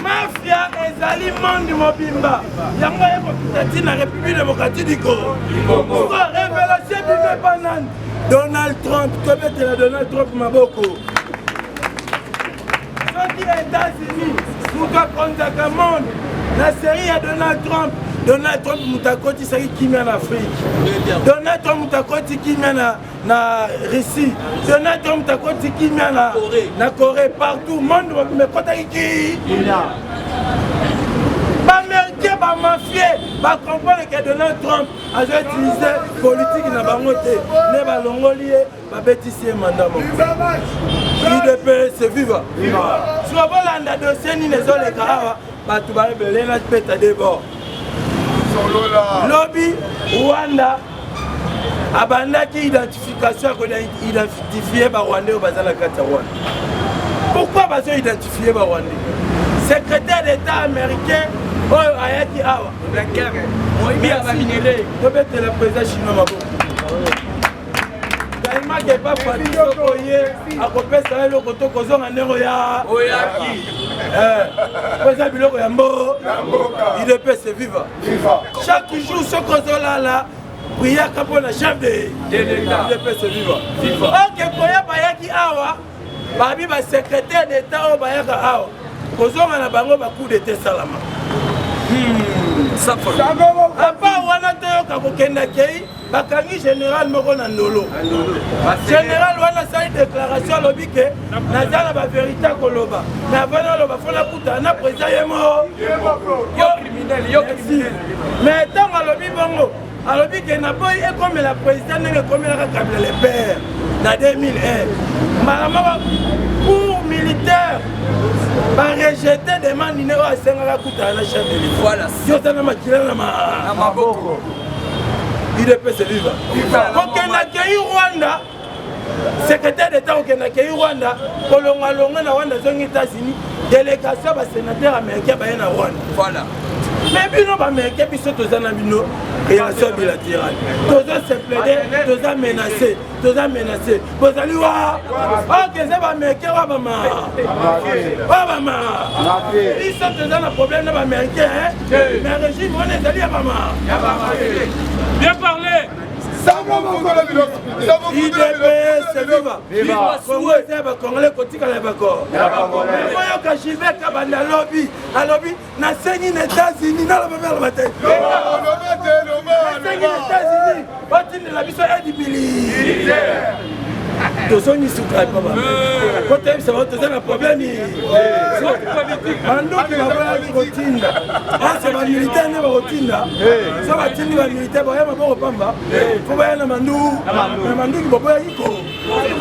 D: mafia ezali monde mobimba yango ekokitati na république démocratique du Congo révélation bibe banane Donald Trump tobetela Donald Trump maboko soki États-Unis moto akonzaka monde na série ya Donald Trump moto akotisaki kimia na Afrique Donald Trump moto akoti kimia na Russie Donald Trump moto akoti kimia na Corée partout monde mekotaki ki que ba mafia ba comprendre que Donald Trump a utilisé politique na bango te ne ba longoli ba bétisie mandat mo IDP c'est viva so bolanda dossier ni les ole kawa ba tu ba belé na peta de bord lobby Rwanda abandaki identification ko identifier ba Rwanda bazala kata Rwanda. Pourquoi bazo identifier ba Rwanda? Secrétaire d'État américain oyo ayaki awa moyibi abaminele tobete le président chinois maboko kaima ke pa fati soko ye akopesa eloko to kozonga ndenge ya oyaki pesa biloko ya mbo IDP c'est viva chaque jour soko zolala priaka mpona chef de IDP c'est viva ok koya bayaki awa babi ba secrétaire d'État oyo bayaka awa kozonga na bango bacoup d'état salama apa wana toyoka kokenda kei bakangi général moko na ndolo général wana sali déclaration alobi ke naza na bavérité koloba na vana oloba fona kutana na président yemo yo criminel mais ntango alobi bongo alobi ke na boyi ekomela président ndenge ekomelaka Kabila le père na 2001 malamaka pour militaire ba rejeter demande nini oyo asengaka kutana na chef de l'État voilà yotana makila na maboko IDP c'est viva kokendakei Rwanda secrétaire d'État kokendakei Rwanda kolongalonga na Rwanda zongi États-Unis délégation basénateur américain baye na Rwanda voilà mais bino baméricain biso toza na bino relation bilatérale toza se plaider toza menacé bozali wa okeze baméricain wa bama biso toza na problème na baméricain mais régime wana ezali ya bama
C: Bien parlé.
D: IDP c'est viva Congo eza bakongole kotikala ya bakor oyoka Gilbert Kabanda alobi nasengi na États-Unis naloba mpe aloba te nasengi na États-Unis otindela biso edibili tozongi suka papa kotoyebisa bao toza na problème bandoki baboyaki kotinda ase bamilitaire nde bakotinda so batindi bamilitaire baya maboko pamba fo baya na manduki baboyaki ko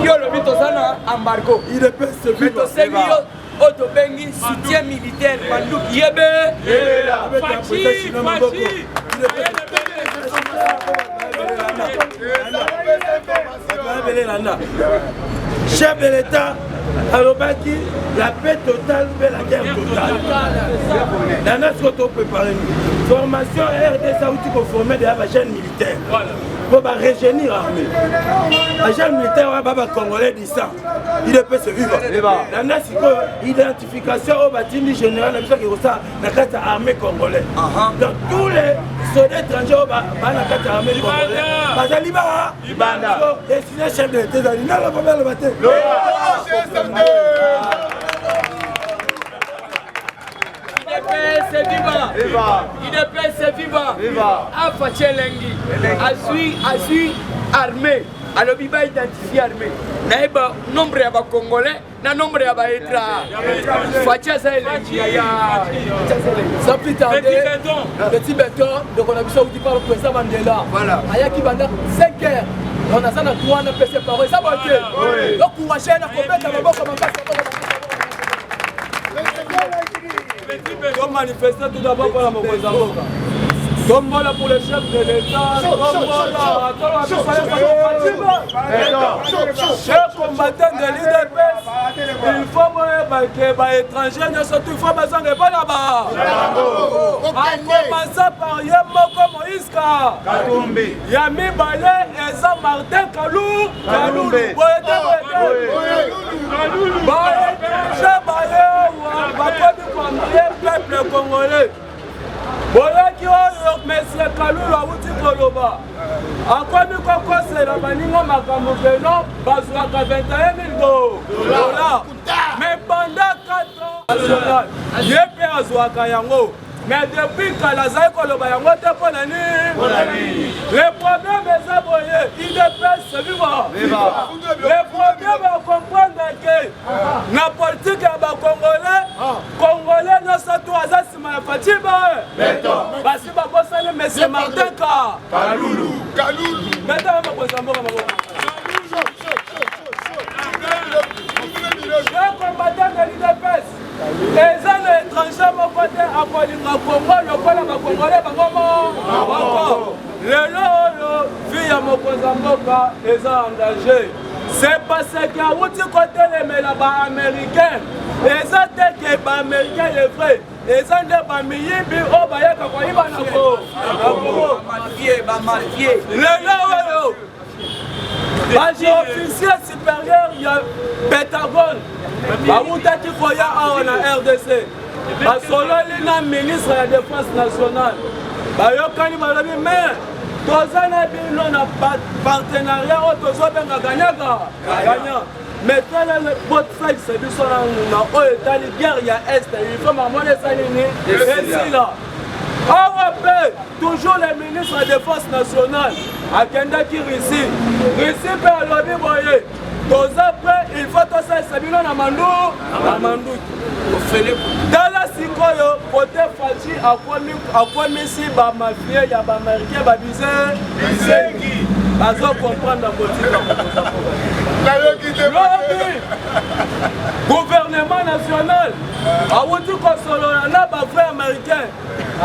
F: yo lobi toza na embargo
D: idepese
F: tosengi yo oyo tobengi soutien militaire manduki yebe
D: chef de l'État alobaki la paix totale mais la guerre totale dans notre préparé formation RDC outil conformé de la jeune militaire pour rajeunir l'armée la jeune militaire va congolais du sang il peut se vivre dans notre identification au bâtiment général dans la armée congolaise donc tous les soldats étrangers au armée congolaise bazali ba destiné chef de l'État na la première le matin
F: IDP c'est viva Alpha Chelengi azui armée alobi ba identifier armée naeba nombre ya ba congolais na nombre ya ba etra fatia za elengi ya
E: sans plus tarder petit béton donc on a vu ça où par le président Mandela ayaki banda 5 heures on a ça na droit na PC par ça va que donc courage na kopeta maboko makasi
D: comme manifester tout d'abord pour la Mokozamboka. Comme voilà pour le chef de l'État, comme voilà, chers combattants de l'IDP, il faut que les étrangers, surtout il faut que pas là-bas. En commençant par Yemoko Moïska, Yami Balé et Jean Martin Kalou, peuple congolais. Bolaki oyo monsieur Kalulu awuti koloba akomi kokosela baninga makambo peno bazwaka 21 000 dollars mais pendant 4 ans ye mpe azwaka yango mais depuis kala azali koloba yango te mpo na nini le problème eza boye idps viva le problème ya comprendre ke na politique ya bakongolais congolais nyonso to aza nsima ya fatiba
E: kolinga Congo lokola bakongole bango lelo oyo vie ya mokonzi ya mboka eza en danger. C'est parce qu'il y a outil côté les américains. Les attaques américains les vrais. Les gens miyimbi au bayaka kwa iba nako. Malfié. Les officier supérieur il y a Pentagone. Bamoutaki koya na RDC. Basololi na ministre de la Défense nationale. Bayokani balobi mais tozana bino na partenariat au tozobenga gagnant. Maintenant le botfai c'est biso na oyo etali guerre ya est il faut mamone sanini et là. Europe toujours les ministres de la Défense nationale akendaki Russie pe alobi boye toza prêt il faut tosalisa bino na manduki Dala sikoyo côté Fachi akwamisi ba mafia ya ba américain ba bizengi bazo comprendre la politique gouvernement national awuti kosolola na ba frère américain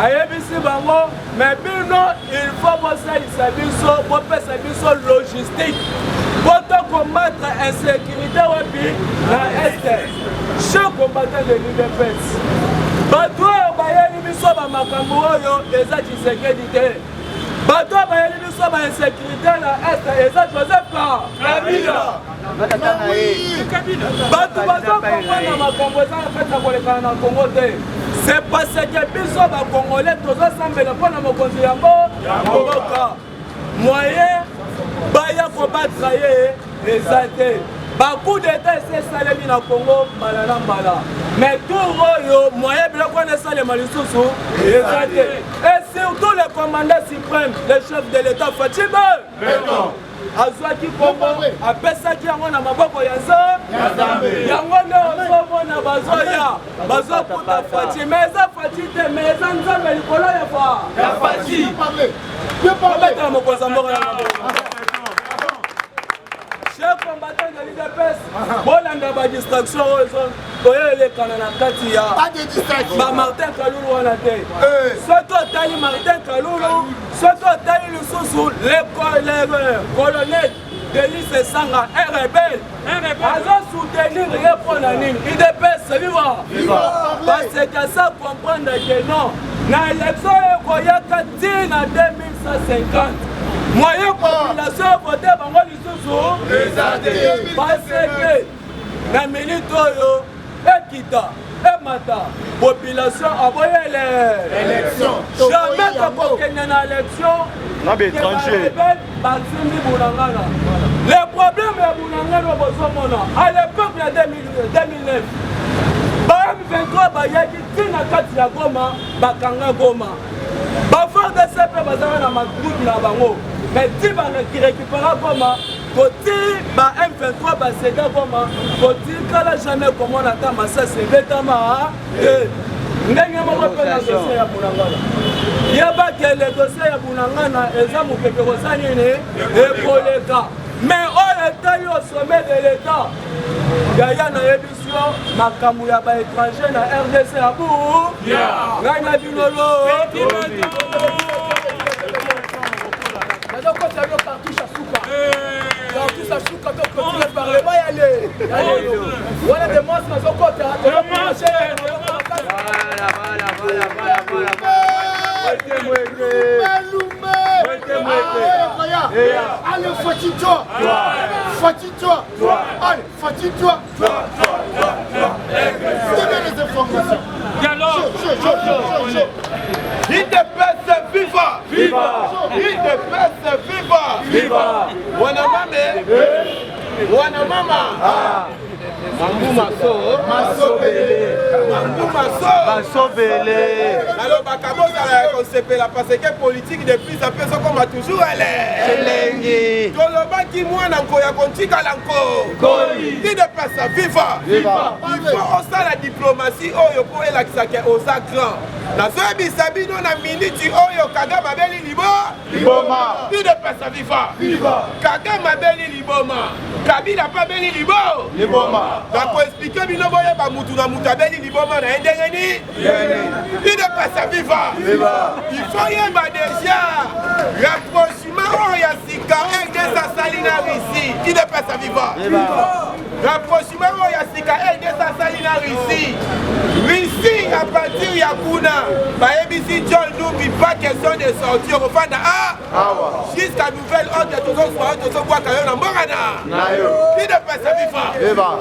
E: ayebisi bango mais bino il faut bosalisa biso bopesa biso logistique pour combattre insécurité wapi na est. Chaque combattant de l'UDPS. Bato bayeli biso ba makambo oyo eza Tshisekedi te. Bato bayeli biso ba insécurité na est eza Joseph Kabila. Bato bazo comprendre makambo eza na feta kolekana na Congo te. C'est parce que biso ba Congolais tozosambela mpona mokonzi yango mboka. Moyen baya combattre ye les athées. Beaucoup d'États c'est salami na Congo malala mbala. Mais tout royo moyen bien connaître les malisusu les athées. Et surtout le commandant suprême, le chef de l'État Fatima. Azwaki Congo apesaki yango na maboko ya Nzambe. Yango ndio na bazoya. Bazokuta Fatima eza Fatima mais eza Nzambe likolo ya Fatima. Bien parler dans mon consambo ya chers combattants de l'UDPS, bolanda ba distraction oyo na kati ya ba Martin Kalulu wana te. Soto tali Martin Kalulu, soto tali lisusu le colonel Denis Sanga est rebelle. Azo soutenir rien pour la ligne. UDPS viva. Parce que ça comprendre que non. Na élection koyaka tina 2150. Moyen population voté bango lisusu parce que na minute oyo ekita emata population aboye l'élection jamais kokokenya na élection na bétranger basimbi bulangana le problème ya bulangana bozomona à l'époque ya 2009 ba M23 bayaki tina kati ya Goma bakanga Goma bafort de CP bazala na magroupe na bango mais si qui récupère Goma, côté M23 Basega Goma, côté kala jamais comment on attend ça c'est bêtement ndenge moko pe na dossier ya Bunangana. Yaba que le dossier ya Bunangana eza mokeke kosani ne ekoleka. Mais on est au sommet de l'État. Yaya na ebisio makambo ya ba étranger na RDC abu. Ngana binolo. Donc quand tu as le cartouche à souka, cartouche à souka, donc tu vas parler, va y aller. Voilà des monstres dans son côté.
A: Allez, fatigue-toi. Fatigue-toi. Allez, fatigue-toi. Donnez les informations.
B: UDPS viva! Viva! UDPS viva! Viva! Wanamame! Wanamama! Mambu Maso! Masobele! Mambu Masobele! Alors, Bakabozala konsepela parce que politique depuis ça peut comme toujours elle est. Toloba ki mwana nko ya kontika lanko. UDPS viva! Viva! Il faut aussi la diplomatie oyo pour elakisa ke osa grand.
A: nazoyebisa bino na miniti oyo Kagame abeli liboma de pesa viva Kagame abeli liboma Kabila pa beli liboma nakoexplike bino boyeba mutu na mutu abeli liboma na ndenge nini de pesa viva il faut yeba déjà rapprochement oyo ya sika RDC asali na Russie de pesa viva rapprochement oyo ya sika RDC asali na Russie à partir ya kuna bayebisi John Numbi pas question de sortir au fanda jusqu'à nouvelle ordre tozokwaka yo na mbongana qui ne peut se vivre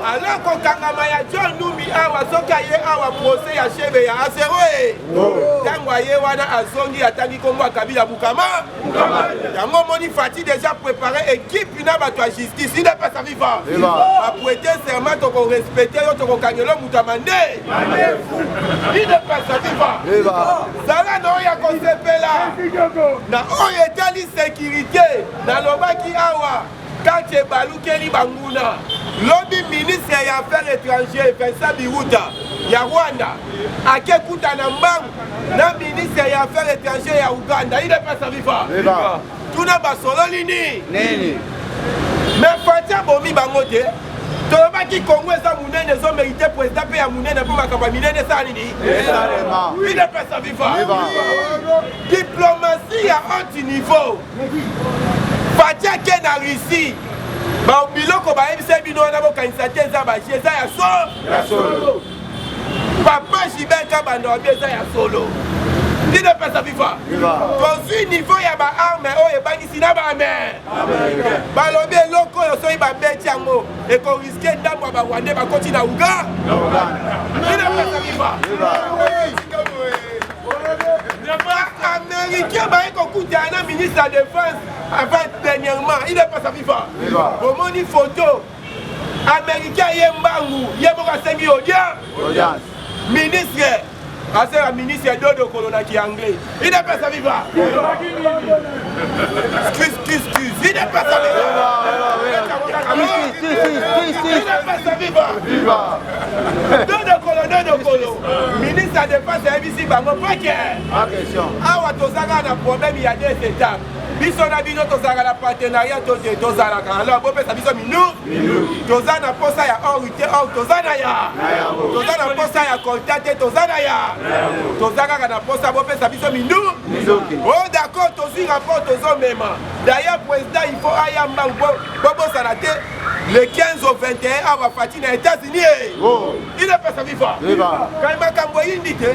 A: alors kokangama ya John Numbi awa soki aye awa procès ya cheve ya aseroe ntango aye wana azongi atangi kombo Kabila Mukama yango moni Fati déjà préparé équipe na bato ya justice il ne peut se vivre aprêter serment tokorespecte yo tokokangelo mutu amande il ne passe pas zala na oyo akosepela na oyo etali sécurité na lobaki awa kati ebalukeli banguna lobi ministre ya affaires étrangères Vincent Biruta ya Rwanda akekuta na mbangu na ministre ya affaires étrangères ya Uganda il ne passe pas tuna basololi nini mais Fati abomi bango te tolobaki Congo eza munene ezo mérité président mpe ya munene mpo makambo ya minene esala nini il ne peut se vivre diplomatie ya haut niveau Fati ake na Russie biloko bayebisa bino wana bokanisa te eza baji eza ya solo papa Gilbert Kabanda wabi eza ya solo il ne peut se vivre tozwi niveau ya baarme oyo ebangisi na bamer balobi eloko oyo soki babeti yango ekoriske ndambo ya barwandais bakoti na Uganda il ne peut se vivre américain baye kokutana na ministre de défense avant dernièrement il ne peut se vivre omoni photo américain ye mbangu ye moko asengi audience ministre asera ministre Dodo Kolona qui est anglais. Il n'est pas sa vivre. Excuse. Il n'est pas sa vivre. Dodo Kolo. Ministre de défense est ici, bango pas question. Awa tozanga na problème il y a deux étapes. Biso na bino tozanga na partenariat tozala alors bo pesa biso minu tozana posa ya orité or tozana ya tozana posa ya contact tozana ya tozanga na posa bo pesa biso minu oh d'accord tozi rapport tozomema d'ailleurs président il faut ayamba bobo sanate le 15 au 21 awa Fati na États-Unis il ne peut se vivre quand makambo yindi te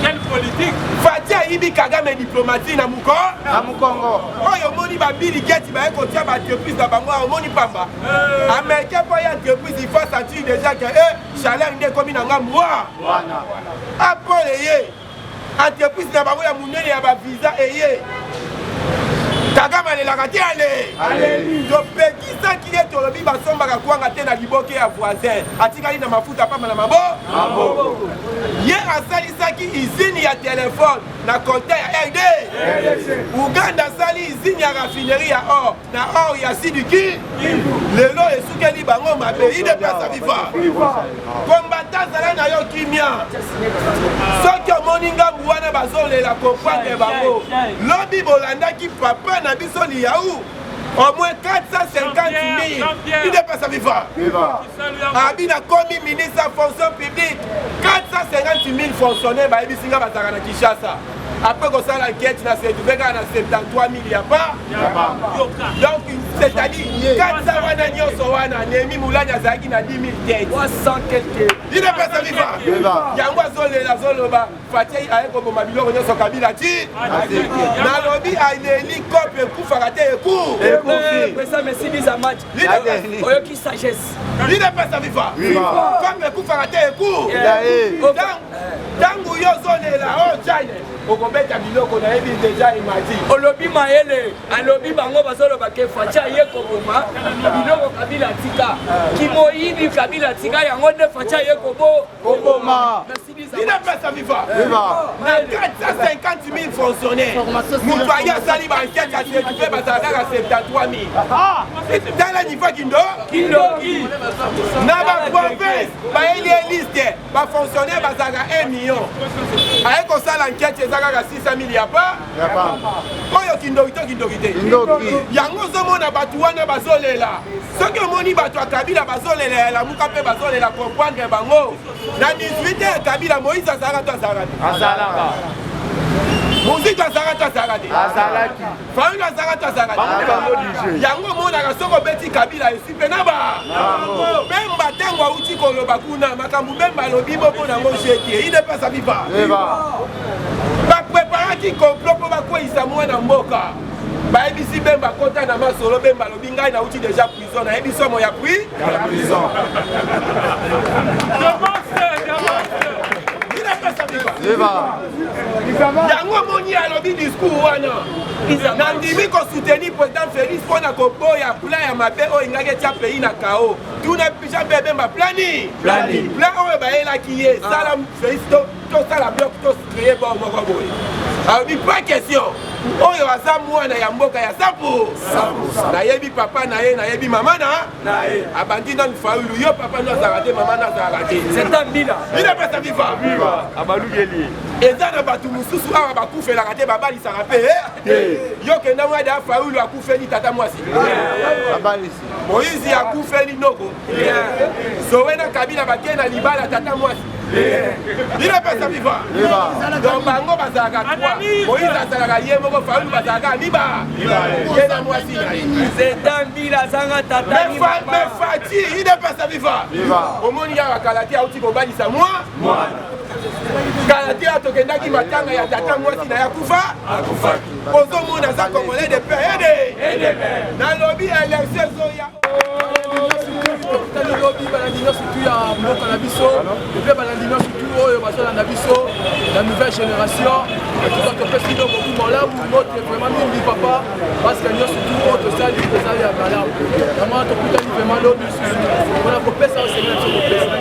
C: quelle politique
A: Fati ayibi Kagame diplomatie na Mukongo oyo moni ba Bill Gates ba ekotia ba entreprise na bango omoni pamba américain po ya entreprise il faut sentir déjà que chaleur ndé komi na ngambo wana apole ye entreprise na bango ya munene ya ba visa eye Kagame alelaka te ale topekisaki ye tolobi basombaka kwanga te na liboke ya voisin atikali na mafuta pamba na mabo ye asalisaki izini ya telefone na konte ya RD Uganda asali izini ya raffinerie ya or na or ya sidiki lelo esukeli bango mabe ide pesa viva kombata zala na yo kimia soki omoni ngambu wana bazolela comprendre bango lobi bolandaki papa na biso liyaou au moins 450 000 il ne peut pas vivre abina komi ministre fonction publique 450 000 fonctionnaires bayebisinga bataka na Kinshasa après qu'on s'en enquête na c'est trouvé na 73 000 y a pas donc c'est-à-dire 400 wana nyoso wana Nemi Moulani azaki na 10 000 têtes 300 quelques il ne peut pas vivre yango azolela zoloba Fati ayeko boma biloko nyoso Kabila ti na lobi aileli cop ekufaka te
F: ça merci des match oyo qui sagesse
A: il ne peut pas vivre comme ekufaka te tangu yo zolela China okobeta biloko na yebi déjà imadi
F: olobi mayele alobi bango bazoloba ke Fati aye koboma biloko Kabila tika kimoyibi Kabila tika yango nde Fati aye koboma
A: il pesa viva na 450 000 fonctionnaires moto aye asali bankete asetupe bazalaka kaka 73 000 tala niveau kindoki na baprovince bayeli eliste bafonctionnaire bazalaka 1 million aye kosala nkete eza kaka 600 000 ya pa oyo kindoki to kindoki te yango ozomona bato wana bazolela soki omoni bato ya kabila bazolela ya lamuka mpe bazolela comprendre bango na 18 ya kabila moïse azalaka to azalaka te muziki azalaka to azalaka te fayulu azalaka to azalaka te yango omonaka soki obeti kabila esi mpe na bemba ntango awuti koloba kuna makambo bemba alobi bopo nango jete idepesa viva bapreparaki complot mpo bakweyisa mwana mboka bayebisi bemba kota na masolo bemba lobi ngai nauti deja prison nayebi somo ya prison yango moni alobi discours wana nandimi kosoutenir président Félix mpona koboya plan ya mabe oyo engaki etia pays na kao tuna jean mpe bemba plan oyo bayelaki ye sala Félix tosala bloc tocreye bao moko boye alobi pas question oyo aza mwana ya mboka ya 100% nayebi papa na ye nayebi mama na ye abandi nanu fayulu yo papa no azalaka te mama no azalaka te ina pesa viva abalugeli eza na bato mosusu awa bakufelaka te babalisaka mpe yo kenda mwadi ya fayulu akufeli tata mwasi moïse akufeli noko sowe na kabila bakei na libala tata mwasi ina pesa viva donc bango bazalaka 3 moïse azalaka ye moko fayulu bazalaka miba ye na mwasi na ye me fati ina pesa viva omoni ya bakala te auti kobanisa mwana kala te atokendaki matanga ya tata mwasi na ye akufa ozomona aza congolais de pere nalobi élection ezoya
E: lobi balandi nyonso tu ya mboka na biso epe balandi nyonso tu oyo bazolanda biso la nouvelle génération topesi no moku malamu mote vraiment mingi papa parce que nyonso tu oyo tosali ezali ya malamu yango tokutani vraiment lobi lisusu mpona kopesa osengeli biso kopesa